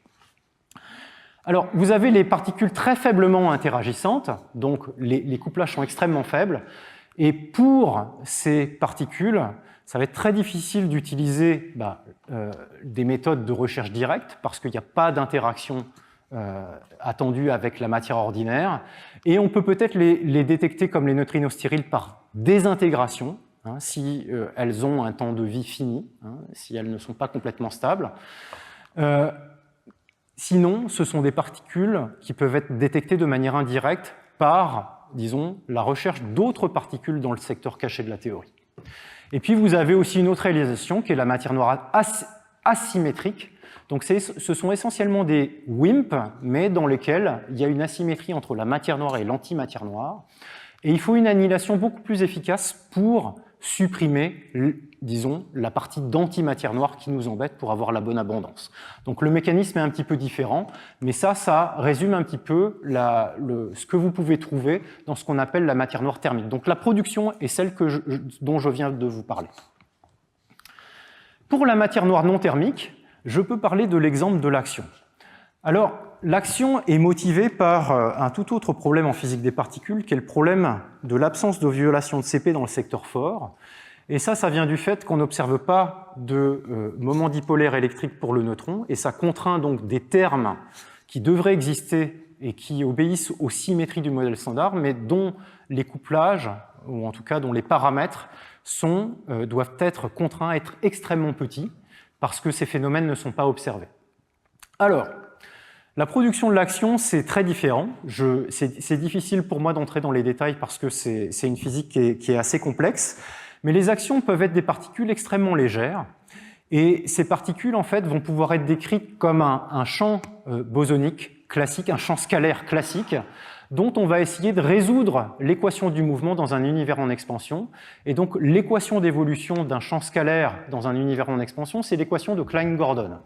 Alors, vous avez les particules très faiblement interagissantes, donc les couplages sont extrêmement faibles, et pour ces particules, ça va être très difficile d'utiliser des méthodes de recherche directe, parce qu'il n'y a pas d'interaction attendue avec la matière ordinaire, et on peut peut-être les détecter comme les neutrinos stériles par désintégration, si elles ont un temps de vie fini, si elles ne sont pas complètement stables. Sinon, ce sont des particules qui peuvent être détectées de manière indirecte par, disons, la recherche d'autres particules dans le secteur caché de la théorie. Et puis, vous avez aussi une autre réalisation qui est la matière noire asymétrique. Donc, ce sont essentiellement des WIMP, mais dans lesquels il y a une asymétrie entre la matière noire et l'antimatière noire. Et il faut une annihilation beaucoup plus efficace pour supprimer, disons, la partie d'antimatière noire qui nous embête pour avoir la bonne abondance. Donc le mécanisme est un petit peu différent, mais ça résume un petit peu ce que vous pouvez trouver dans ce qu'on appelle la matière noire thermique. Donc la production est celle dont je viens de vous parler. Pour la matière noire non thermique, je peux parler de l'exemple de l'action. Alors, l'action est motivée par un tout autre problème en physique des particules, qui est le problème de l'absence de violation de CP dans le secteur fort. Et ça vient du fait qu'on n'observe pas de moment dipolaire électrique pour le neutron, et ça contraint donc des termes qui devraient exister et qui obéissent aux symétries du modèle standard, mais dont les couplages, ou en tout cas dont les paramètres, doivent être contraints à être extrêmement petits, parce que ces phénomènes ne sont pas observés. Alors, la production de l'action, c'est très différent. C'est difficile pour moi d'entrer dans les détails parce que c'est une physique qui est assez complexe, mais les actions peuvent être des particules extrêmement légères, et ces particules, en fait, vont pouvoir être décrites comme un champ bosonique classique, un champ scalaire classique, dont on va essayer de résoudre l'équation du mouvement dans un univers en expansion. Et donc, l'équation d'évolution d'un champ scalaire dans un univers en expansion, c'est l'équation de Klein-Gordon.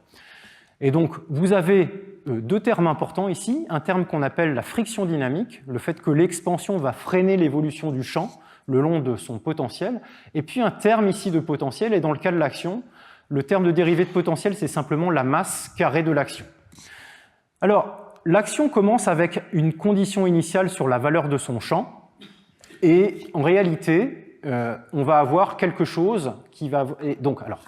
Et donc, vous avez deux termes importants ici, un terme qu'on appelle la friction dynamique, le fait que l'expansion va freiner l'évolution du champ le long de son potentiel, et puis un terme ici de potentiel, et dans le cas de l'action, le terme de dérivée de potentiel, c'est simplement la masse carrée de l'action. Alors, l'action commence avec une condition initiale sur la valeur de son champ, et en réalité, on va avoir quelque chose qui va... Et donc, alors,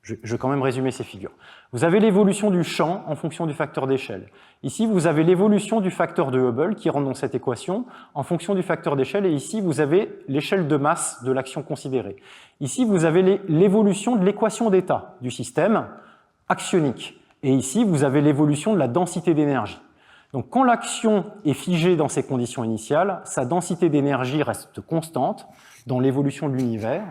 je vais quand même résumer ces figures. Vous avez l'évolution du champ en fonction du facteur d'échelle. Ici, vous avez l'évolution du facteur de Hubble qui rentre dans cette équation en fonction du facteur d'échelle, et ici, vous avez l'échelle de masse de l'action considérée. Ici, vous avez l'évolution de l'équation d'état du système actionique, et ici, vous avez l'évolution de la densité d'énergie. Donc, quand l'action est figée dans ces conditions initiales, sa densité d'énergie reste constante dans l'évolution de l'univers.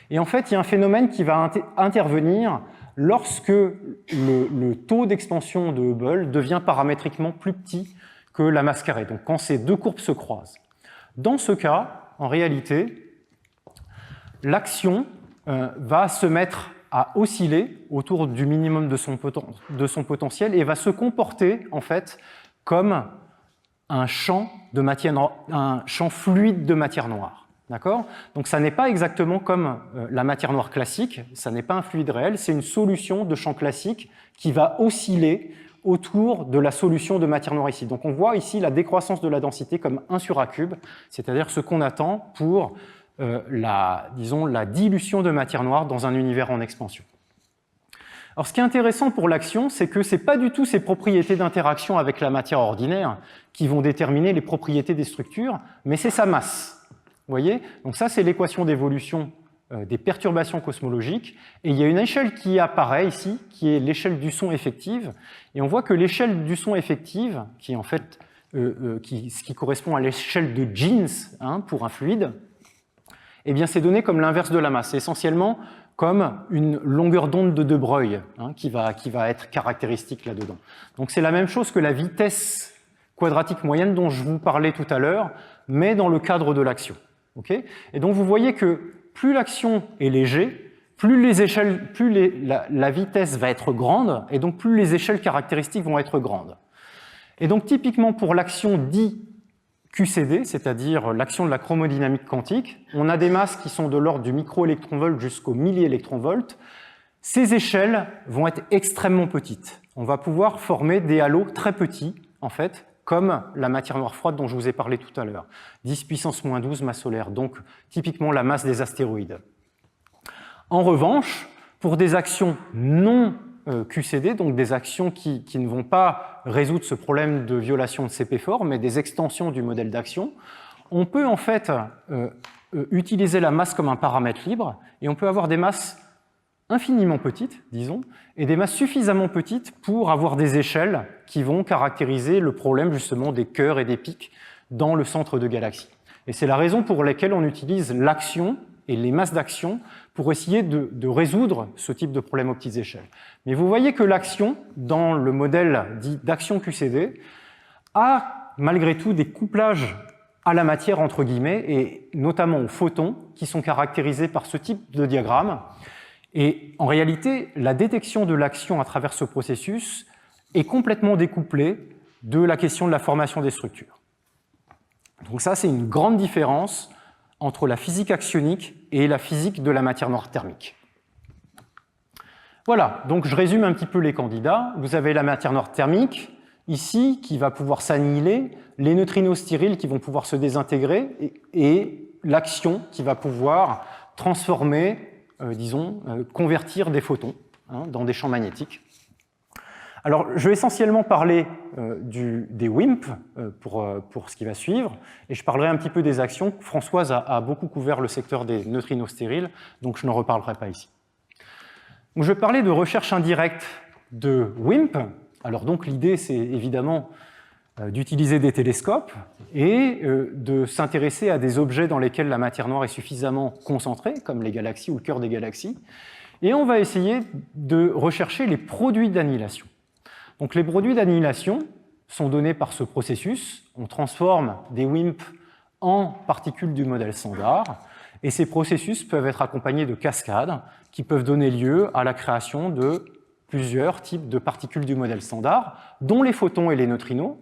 Et en fait, il y a un phénomène qui va intervenir lorsque le taux d'expansion de Hubble devient paramétriquement plus petit que la masse carrée, donc quand ces deux courbes se croisent. Dans ce cas, en réalité, l'action va se mettre à osciller autour du minimum de son potentiel et va se comporter, en fait, comme un champ fluide de matière noire. D'accord ? Donc ça n'est pas exactement comme la matière noire classique, ça n'est pas un fluide réel, c'est une solution de champ classique qui va osciller autour de la solution de matière noire ici. Donc on voit ici la décroissance de la densité comme 1 sur A cube, c'est-à-dire ce qu'on attend pour la dilution de matière noire dans un univers en expansion. Alors, ce qui est intéressant pour l'action, c'est que ce n'est pas du tout ses propriétés d'interaction avec la matière ordinaire qui vont déterminer les propriétés des structures, mais c'est sa masse. Vous voyez ? Donc ça, c'est l'équation d'évolution des perturbations cosmologiques. Et il y a une échelle qui apparaît ici, qui est l'échelle du son effective. Et on voit que l'échelle du son effective, qui est en fait ce qui correspond à l'échelle de Jeans pour un fluide, eh bien, c'est donné comme l'inverse de la masse. C'est essentiellement comme une longueur d'onde de De Broglie qui va être caractéristique là-dedans. Donc c'est la même chose que la vitesse quadratique moyenne dont je vous parlais tout à l'heure, mais dans le cadre de l'action. Okay ? Et donc vous voyez que plus l'action est légère, plus la vitesse va être grande, et donc plus les échelles caractéristiques vont être grandes. Et donc typiquement pour l'action dit QCD, c'est-à-dire l'action de la chromodynamique quantique, on a des masses qui sont de l'ordre du microélectronvolt jusqu'au milliélectronvolt. Ces échelles vont être extrêmement petites. On va pouvoir former des halos très petits, en fait, comme la matière noire froide dont je vous ai parlé tout à l'heure. 10 puissance moins 12 masse solaire, donc typiquement la masse des astéroïdes. En revanche, pour des actions non QCD, donc des actions qui ne vont pas résoudre ce problème de violation de CP4, mais des extensions du modèle d'action, on peut en fait utiliser la masse comme un paramètre libre, et on peut avoir des masses infiniment petites, disons, et des masses suffisamment petites pour avoir des échelles qui vont caractériser le problème justement des cœurs et des pics dans le centre de galaxies. Et c'est la raison pour laquelle on utilise l'action et les masses d'action pour essayer de résoudre ce type de problème aux petites échelles. Mais vous voyez que l'action, dans le modèle dit d'action QCD, a malgré tout des couplages à la matière, entre guillemets, et notamment aux photons, qui sont caractérisés par ce type de diagramme. Et en réalité, la détection de l'action à travers ce processus est complètement découplée de la question de la formation des structures. Donc ça, c'est une grande différence entre la physique axionique et la physique de la matière noire thermique. Voilà, donc je résume un petit peu les candidats. Vous avez la matière noire thermique, ici, qui va pouvoir s'annihiler, les neutrinos stériles qui vont pouvoir se désintégrer, et l'action qui va pouvoir transformer, convertir des photons dans des champs magnétiques. Alors, je vais essentiellement parler des WIMP pour ce qui va suivre, et je parlerai un petit peu des actions. Françoise a beaucoup couvert le secteur des neutrinos stériles, donc je n'en reparlerai pas ici. Donc, je vais parler de recherche indirecte de WIMP. Alors donc l'idée, c'est évidemment d'utiliser des télescopes et de s'intéresser à des objets dans lesquels la matière noire est suffisamment concentrée, comme les galaxies ou le cœur des galaxies, et on va essayer de rechercher les produits d'annihilation. Donc les produits d'annihilation sont donnés par ce processus. On transforme des WIMP en particules du modèle standard, et ces processus peuvent être accompagnés de cascades qui peuvent donner lieu à la création de plusieurs types de particules du modèle standard, dont les photons et les neutrinos.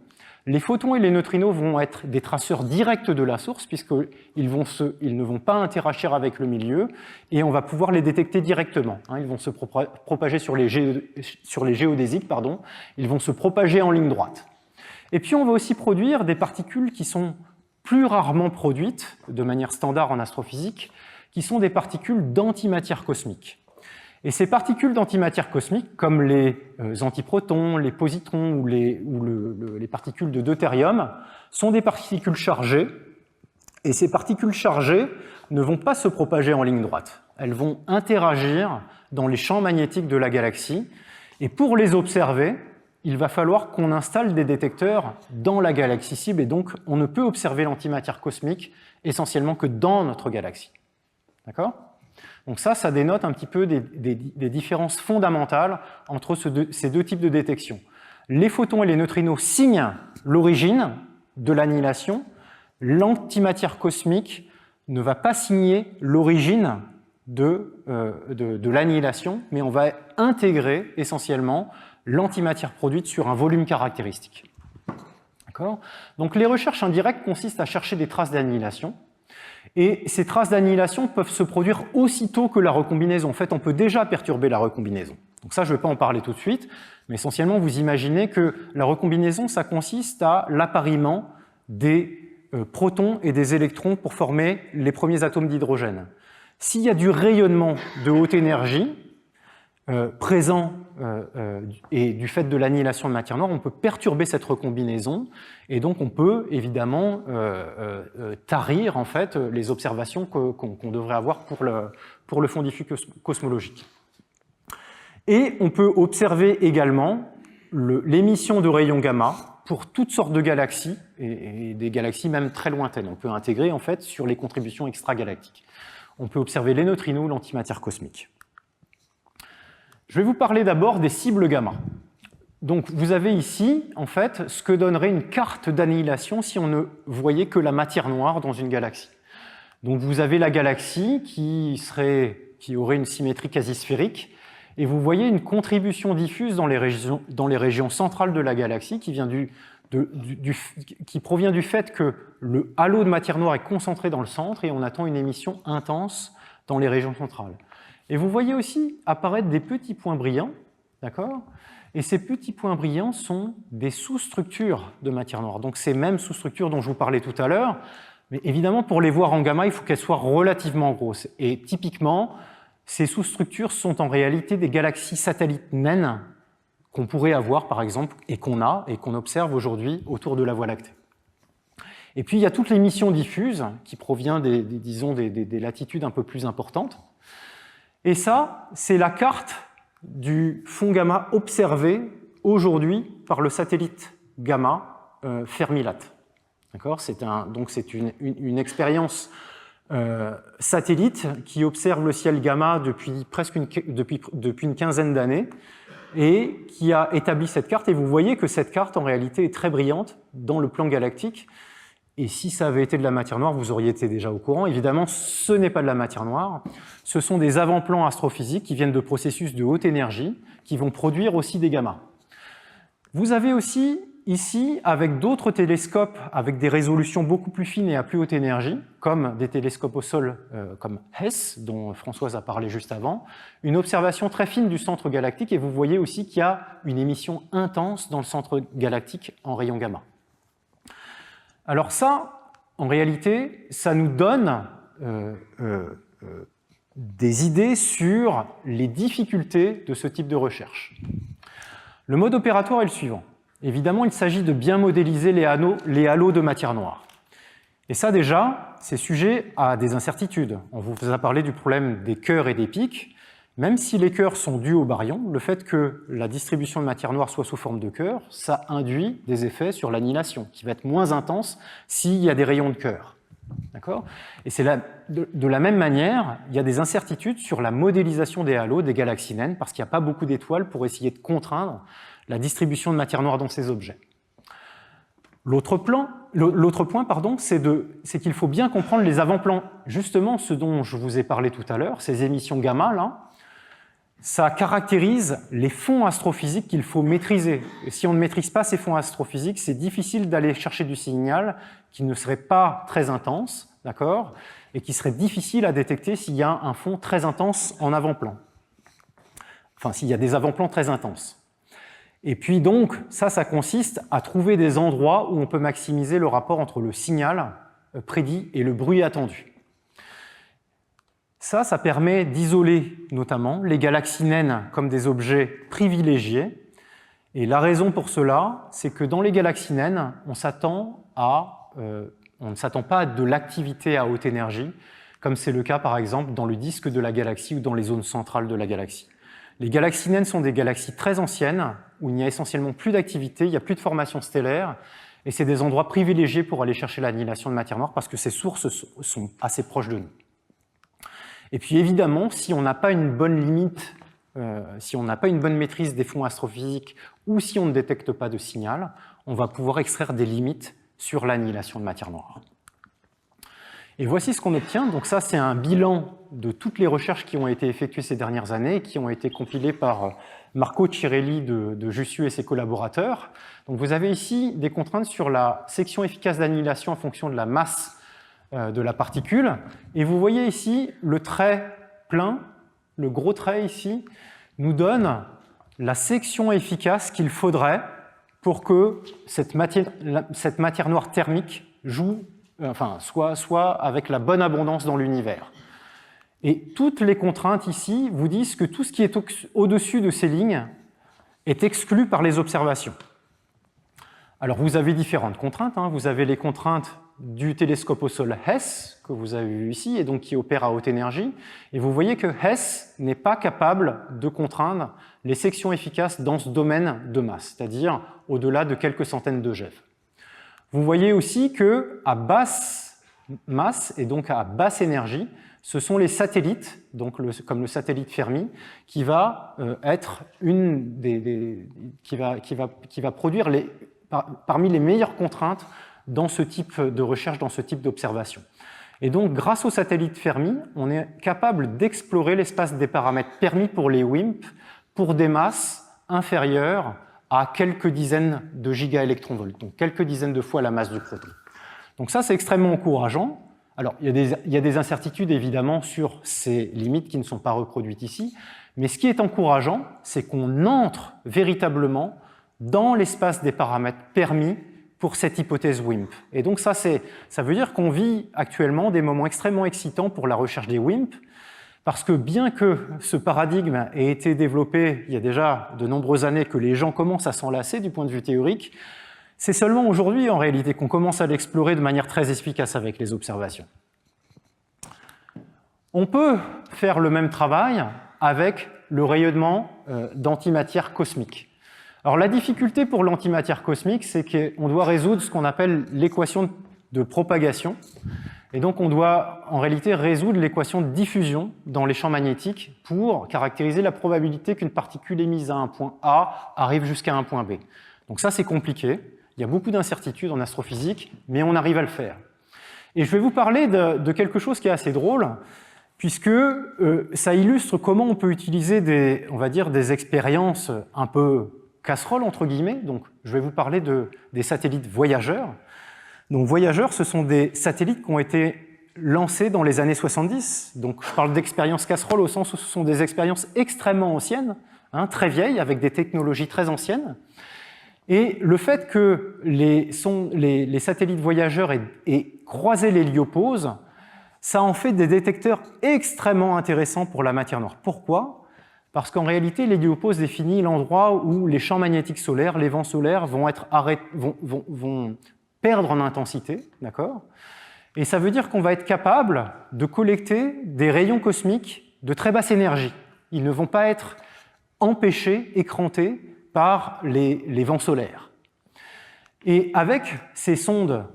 Les photons et les neutrinos vont être des traceurs directs de la source, puisqu'ils ne vont pas interagir avec le milieu, et on va pouvoir les détecter directement. Ils vont se propager sur les géodésiques, ils vont se propager en ligne droite. Et puis on va aussi produire des particules qui sont plus rarement produites, de manière standard en astrophysique, qui sont des particules d'antimatière cosmique. Et ces particules d'antimatière cosmique, comme les antiprotons, les positrons ou les particules de deutérium, sont des particules chargées, et ces particules chargées ne vont pas se propager en ligne droite. Elles vont interagir dans les champs magnétiques de la galaxie, et pour les observer, il va falloir qu'on installe des détecteurs dans la galaxie cible, et donc on ne peut observer l'antimatière cosmique essentiellement que dans notre galaxie. D'accord ? Donc ça dénote un petit peu des différences fondamentales entre ces deux types de détection. Les photons et les neutrinos signent l'origine de l'annihilation. L'antimatière cosmique ne va pas signer l'origine de l'annihilation, mais on va intégrer essentiellement l'antimatière produite sur un volume caractéristique. D'accord ? Donc les recherches indirectes consistent à chercher des traces d'annihilation. Et ces traces d'annihilation peuvent se produire aussitôt que la recombinaison. En fait, on peut déjà perturber la recombinaison. Donc ça, je ne vais pas en parler tout de suite, mais essentiellement, vous imaginez que la recombinaison, ça consiste à l'appariement des protons et des électrons pour former les premiers atomes d'hydrogène. S'il y a du rayonnement de haute énergie présent et du fait de l'annihilation de matière noire, on peut perturber cette recombinaison et donc on peut évidemment tarir en fait les observations qu'on devrait avoir pour le fond diffus cosmologique. Et on peut observer également l'émission de rayons gamma pour toutes sortes de galaxies et des galaxies même très lointaines. On peut intégrer en fait sur les contributions extragalactiques. On peut observer les neutrinos ou l'antimatière cosmique. Je vais vous parler d'abord des cibles gamma. Donc vous avez ici, en fait, ce que donnerait une carte d'annihilation si on ne voyait que la matière noire dans une galaxie. Donc vous avez la galaxie qui aurait une symétrie quasi sphérique, et vous voyez une contribution diffuse dans les régions centrales de la galaxie qui provient du fait que le halo de matière noire est concentré dans le centre et on attend une émission intense dans les régions centrales. Et vous voyez aussi apparaître des petits points brillants, d'accord ? Et ces petits points brillants sont des sous-structures de matière noire. Donc ces mêmes sous-structures dont je vous parlais tout à l'heure, mais évidemment pour les voir en gamma, il faut qu'elles soient relativement grosses. Et typiquement, ces sous-structures sont en réalité des galaxies satellites naines qu'on pourrait avoir par exemple, et qu'on a, et qu'on observe aujourd'hui autour de la Voie lactée. Et puis il y a toute l'émission diffuse qui provient des latitudes un peu plus importantes. Et ça, c'est la carte du fond gamma observé aujourd'hui par le satellite gamma Fermi-LAT. D'accord ? Donc c'est une expérience satellite qui observe le ciel gamma depuis une quinzaine d'années et qui a établi cette carte. Et vous voyez que cette carte, en réalité, est très brillante dans le plan galactique. Et si ça avait été de la matière noire, vous auriez été déjà au courant. Évidemment, ce n'est pas de la matière noire. Ce sont des avant-plans astrophysiques qui viennent de processus de haute énergie qui vont produire aussi des gammas. Vous avez aussi ici, avec d'autres télescopes avec des résolutions beaucoup plus fines et à plus haute énergie, comme des télescopes au sol comme HESS, dont Françoise a parlé juste avant, une observation très fine du centre galactique. Et vous voyez aussi qu'il y a une émission intense dans le centre galactique en rayons gamma. Alors ça, en réalité, ça nous donne des idées sur les difficultés de ce type de recherche. Le mode opératoire est le suivant. Évidemment, il s'agit de bien modéliser les halos de matière noire. Et ça déjà, c'est sujet à des incertitudes. On vous a parlé du problème des cœurs et des pics. Même si les cœurs sont dus au baryon, le fait que la distribution de matière noire soit sous forme de cœur, ça induit des effets sur l'annihilation, qui va être moins intense s'il y a des rayons de cœur. D'accord ? Et c'est de la même manière, il y a des incertitudes sur la modélisation des halos des galaxies naines, parce qu'il n'y a pas beaucoup d'étoiles pour essayer de contraindre la distribution de matière noire dans ces objets. L'autre point, c'est qu'il faut bien comprendre les avant-plans. Justement, ce dont je vous ai parlé tout à l'heure, ces émissions gamma, là, ça caractérise les fonds astrophysiques qu'il faut maîtriser. Et si on ne maîtrise pas ces fonds astrophysiques, c'est difficile d'aller chercher du signal qui ne serait pas très intense, d'accord, et qui serait difficile à détecter s'il y a un fond très intense en avant-plan. Enfin, s'il y a des avant-plans très intenses. Et puis donc, ça consiste à trouver des endroits où on peut maximiser le rapport entre le signal prédit et le bruit attendu. Ça permet d'isoler notamment les galaxies naines comme des objets privilégiés. Et la raison pour cela, c'est que dans les galaxies naines, on ne s'attend pas à de l'activité à haute énergie, comme c'est le cas par exemple dans le disque de la galaxie ou dans les zones centrales de la galaxie. Les galaxies naines sont des galaxies très anciennes, où il n'y a essentiellement plus d'activité, il n'y a plus de formation stellaire, et c'est des endroits privilégiés pour aller chercher l'annihilation de matière noire parce que ces sources sont assez proches de nous. Et puis évidemment, si on n'a pas une bonne limite, si on n'a pas une bonne maîtrise des fonds astrophysiques ou si on ne détecte pas de signal, on va pouvoir extraire des limites sur l'annihilation de matière noire. Et voici ce qu'on obtient. Donc ça, c'est un bilan de toutes les recherches qui ont été effectuées ces dernières années et qui ont été compilées par Marco Cirelli de Jussieu et ses collaborateurs. Donc vous avez ici des contraintes sur la section efficace d'annihilation en fonction de la masse de la particule. Et vous voyez ici le trait plein, le gros trait ici, nous donne la section efficace qu'il faudrait pour que cette matière noire thermique soit avec la bonne abondance dans l'univers. Et toutes les contraintes ici vous disent que tout ce qui est au-dessus de ces lignes est exclu par les observations. Alors vous avez différentes contraintes. Vous avez les contraintes du télescope au sol HESS, que vous avez vu ici, et donc qui opère à haute énergie. Et vous voyez que HESS n'est pas capable de contraindre les sections efficaces dans ce domaine de masse, c'est-à-dire au-delà de quelques centaines de GeV. Vous voyez aussi qu'à basse masse et donc à basse énergie, ce sont les satellites, donc comme le satellite Fermi, qui va être qui va produire parmi les meilleures contraintes dans ce type de recherche, dans ce type d'observation. Et donc, grâce au satellite Fermi, on est capable d'explorer l'espace des paramètres permis pour les WIMP pour des masses inférieures à quelques dizaines de gigaélectronvolts, donc quelques dizaines de fois la masse du proton. Donc ça, c'est extrêmement encourageant. Alors, il y a des incertitudes, évidemment, sur ces limites qui ne sont pas reproduites ici, mais ce qui est encourageant, c'est qu'on entre véritablement dans l'espace des paramètres permis pour cette hypothèse WIMP. Et donc ça veut dire qu'on vit actuellement des moments extrêmement excitants pour la recherche des WIMP, parce que bien que ce paradigme ait été développé il y a déjà de nombreuses années, que les gens commencent à s'en lasser du point de vue théorique, c'est seulement aujourd'hui en réalité qu'on commence à l'explorer de manière très efficace avec les observations. On peut faire le même travail avec le rayonnement d'antimatière cosmique. Alors la difficulté pour l'antimatière cosmique, c'est qu'on doit résoudre ce qu'on appelle l'équation de propagation. Et donc on doit en réalité résoudre l'équation de diffusion dans les champs magnétiques pour caractériser la probabilité qu'une particule émise à un point A arrive jusqu'à un point B. Donc ça c'est compliqué, il y a beaucoup d'incertitudes en astrophysique, mais on arrive à le faire. Et je vais vous parler de quelque chose qui est assez drôle, puisque ça illustre comment on peut utiliser des expériences un peu casseroles entre guillemets. Donc je vais vous parler des satellites voyageurs. Donc voyageurs, ce sont des satellites qui ont été lancés dans les années 70. Donc je parle d'expériences casseroles au sens où ce sont des expériences extrêmement anciennes, très vieilles, avec des technologies très anciennes. Et le fait que les satellites voyageurs aient croisé l'héliopause, ça en fait des détecteurs extrêmement intéressants pour la matière noire. Pourquoi ? Parce qu'en réalité, l'héliopause définit l'endroit où les champs magnétiques solaires, les vents solaires vont perdre en intensité, d'accord ? Et ça veut dire qu'on va être capable de collecter des rayons cosmiques de très basse énergie. Ils ne vont pas être empêchés, écrantés par les vents solaires. Et avec ces sondes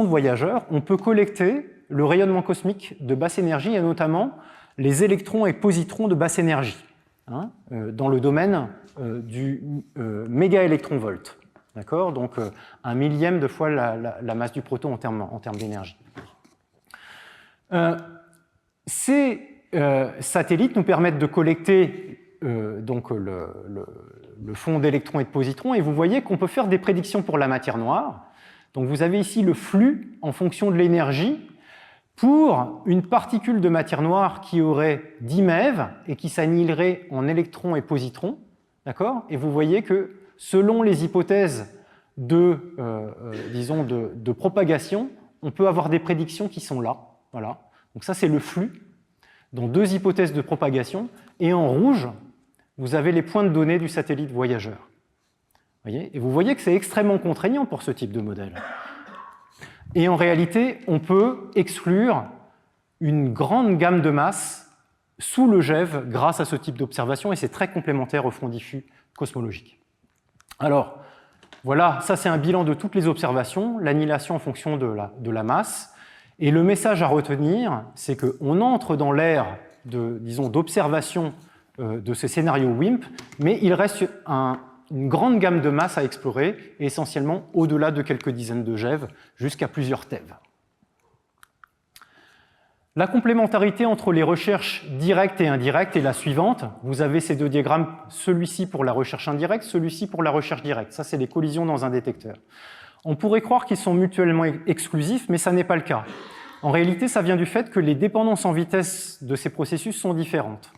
voyageurs, on peut collecter le rayonnement cosmique de basse énergie et notamment les électrons et positrons de basse énergie, dans le domaine du mégaélectronvolt. D'accord ? Donc, 1/1000 de fois la masse du proton en termes d'énergie. Ces satellites nous permettent de collecter donc le fond d'électrons et de positrons, et vous voyez qu'on peut faire des prédictions pour la matière noire. Donc, vous avez ici le flux en fonction de l'énergie pour une particule de matière noire qui aurait 10 MeV et qui s'annihilerait en électrons et positrons. D'accord ? Et vous voyez que selon les hypothèses de propagation, on peut avoir des prédictions qui sont là. Voilà. Donc ça, c'est le flux dans deux hypothèses de propagation. Et en rouge, vous avez les points de données du satellite voyageur. Voyez ? Et vous voyez que c'est extrêmement contraignant pour ce type de modèle. Et en réalité, on peut exclure une grande gamme de masses sous le GeV grâce à ce type d'observation, et c'est très complémentaire au front diffus cosmologique. Alors, voilà, ça c'est un bilan de toutes les observations, l'annihilation en fonction de la masse, et le message à retenir, c'est qu'on entre dans l'ère d'observation de ces scénarios WIMP, mais il reste une grande gamme de masses à explorer, et essentiellement au-delà de quelques dizaines de GeV, jusqu'à plusieurs TeV. La complémentarité entre les recherches directes et indirectes est la suivante. Vous avez ces deux diagrammes, celui-ci pour la recherche indirecte, celui-ci pour la recherche directe. Ça, c'est les collisions dans un détecteur. On pourrait croire qu'ils sont mutuellement exclusifs, mais ça n'est pas le cas. En réalité, ça vient du fait que les dépendances en vitesse de ces processus sont différentes.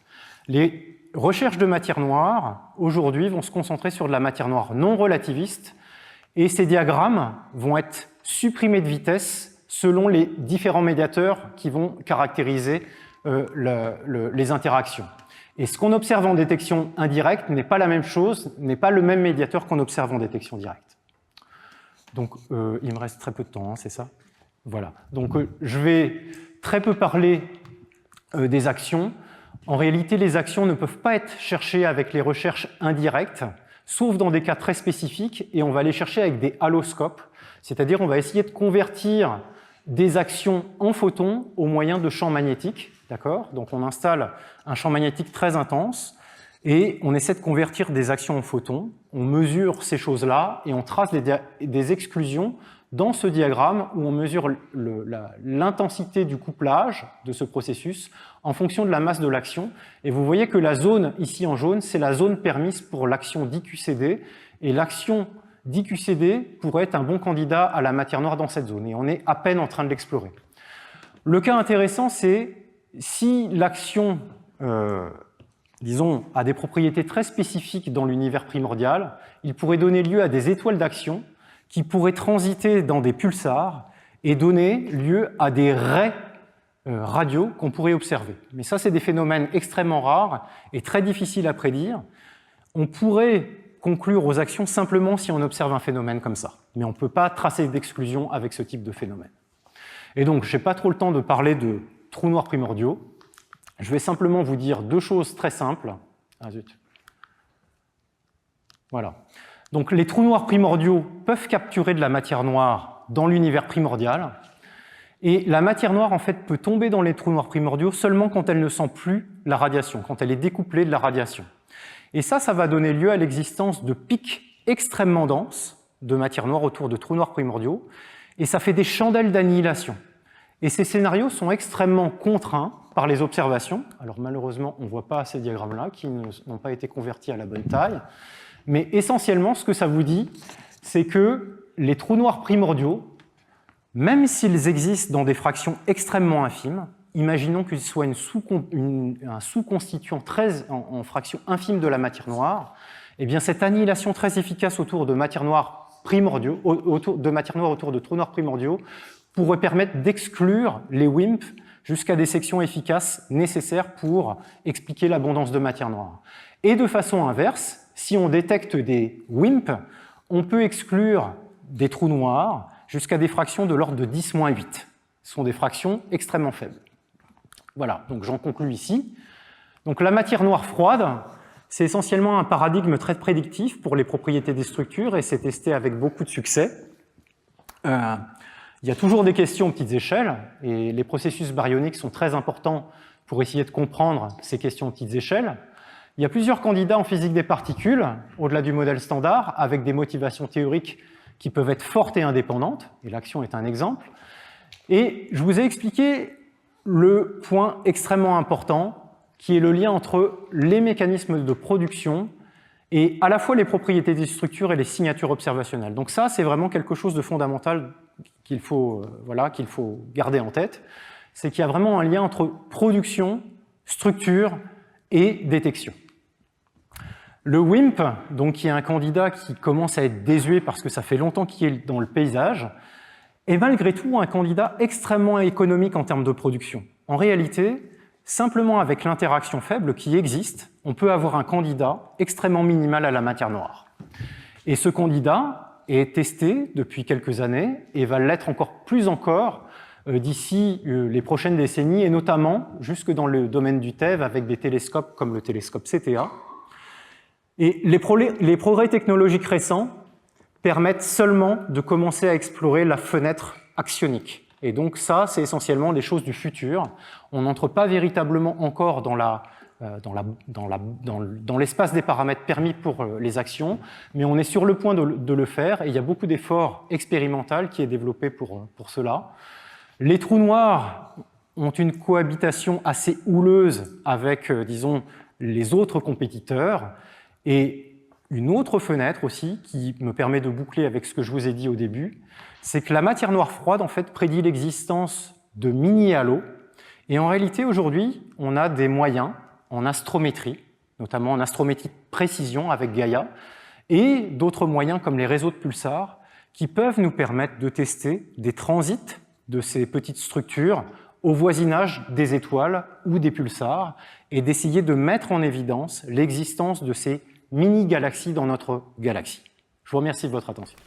Les recherches de matière noire, aujourd'hui, vont se concentrer sur de la matière noire non relativiste, et ces diagrammes vont être supprimés de vitesse selon les différents médiateurs qui vont caractériser les interactions. Et ce qu'on observe en détection indirecte n'est pas la même chose, n'est pas le même médiateur qu'on observe en détection directe. Donc, il me reste très peu de temps, c'est ça ? Voilà. Donc, je vais très peu parler des actions. En réalité, les actions ne peuvent pas être cherchées avec les recherches indirectes, sauf dans des cas très spécifiques, et on va les chercher avec des haloscopes, c'est-à-dire on va essayer de convertir des actions en photons au moyen de champs magnétiques. D'accord ? Donc on installe un champ magnétique très intense, et on essaie de convertir des actions en photons, on mesure ces choses-là, et on trace des exclusions dans ce diagramme où on mesure l'intensité du couplage de ce processus en fonction de la masse de l'action. Et vous voyez que la zone ici en jaune, c'est la zone permise pour l'action d'IQCD, et l'action d'IQCD pourrait être un bon candidat à la matière noire dans cette zone, et on est à peine en train de l'explorer. Le cas intéressant, c'est si l'action, disons, a des propriétés très spécifiques dans l'univers primordial, il pourrait donner lieu à des étoiles d'action qui pourraient transiter dans des pulsars et donner lieu à des raies radio qu'on pourrait observer. Mais ça, c'est des phénomènes extrêmement rares et très difficiles à prédire. On pourrait conclure aux actions simplement si on observe un phénomène comme ça, mais on ne peut pas tracer d'exclusion avec ce type de phénomène. Et donc, je n'ai pas trop le temps de parler de trous noirs primordiaux. Je vais simplement vous dire deux choses très simples. Ah zut. Voilà. Donc, les trous noirs primordiaux peuvent capturer de la matière noire dans l'univers primordial. Et la matière noire, en fait, peut tomber dans les trous noirs primordiaux seulement quand elle ne sent plus la radiation, quand elle est découplée de la radiation. Et ça va donner lieu à l'existence de pics extrêmement denses de matière noire autour de trous noirs primordiaux, et ça fait des chandelles d'annihilation. Et ces scénarios sont extrêmement contraints par les observations. Alors malheureusement, on ne voit pas ces diagrammes-là, qui n'ont pas été convertis à la bonne taille. Mais essentiellement, ce que ça vous dit, c'est que les trous noirs primordiaux, même s'ils existent dans des fractions extrêmement infimes, imaginons qu'ils soient un sous-constituant très en fraction infime de la matière noire, eh bien cette annihilation très efficace autour de matière noire primordiaux, autour de trous noirs primordiaux, pourrait permettre d'exclure les WIMP jusqu'à des sections efficaces nécessaires pour expliquer l'abondance de matière noire. Et de façon inverse, si on détecte des WIMP, on peut exclure des trous noirs jusqu'à des fractions de l'ordre de 10-8. Ce sont des fractions extrêmement faibles. Voilà, donc j'en conclus ici. Donc la matière noire froide, c'est essentiellement un paradigme très prédictif pour les propriétés des structures et c'est testé avec beaucoup de succès. Il y a toujours des questions aux petites échelles et les processus baryoniques sont très importants pour essayer de comprendre ces questions aux petites échelles. Il y a plusieurs candidats en physique des particules, au-delà du modèle standard, avec des motivations théoriques qui peuvent être fortes et indépendantes, et l'action est un exemple. Et je vous ai expliqué le point extrêmement important, qui est le lien entre les mécanismes de production et à la fois les propriétés des structures et les signatures observationnelles. Donc ça, c'est vraiment quelque chose de fondamental qu'il faut garder en tête, c'est qu'il y a vraiment un lien entre production, structure et détection. Le WIMP, donc, qui est un candidat qui commence à être désuet parce que ça fait longtemps qu'il est dans le paysage, est malgré tout un candidat extrêmement économique en termes de production. En réalité, simplement avec l'interaction faible qui existe, on peut avoir un candidat extrêmement minimal à la matière noire. Et ce candidat est testé depuis quelques années et va l'être encore d'ici les prochaines décennies, et notamment jusque dans le domaine du TEV avec des télescopes comme le télescope CTA. Et les progrès technologiques récents permettent seulement de commencer à explorer la fenêtre axionique. Et donc ça, c'est essentiellement les choses du futur. On n'entre pas véritablement encore dans l'espace des paramètres permis pour les actions, mais on est sur le point de le faire, et il y a beaucoup d'efforts expérimentaux qui est développé pour cela. Les trous noirs ont une cohabitation assez houleuse avec, disons, les autres compétiteurs, et une autre fenêtre aussi, qui me permet de boucler avec ce que je vous ai dit au début, c'est que la matière noire froide, en fait, prédit l'existence de mini-halos. Et en réalité, aujourd'hui, on a des moyens en astrométrie, notamment en astrométrie de précision avec Gaia, et d'autres moyens comme les réseaux de pulsars, qui peuvent nous permettre de tester des transits de ces petites structures au voisinage des étoiles ou des pulsars, et d'essayer de mettre en évidence l'existence de ces mini-galaxies dans notre galaxie. Je vous remercie de votre attention.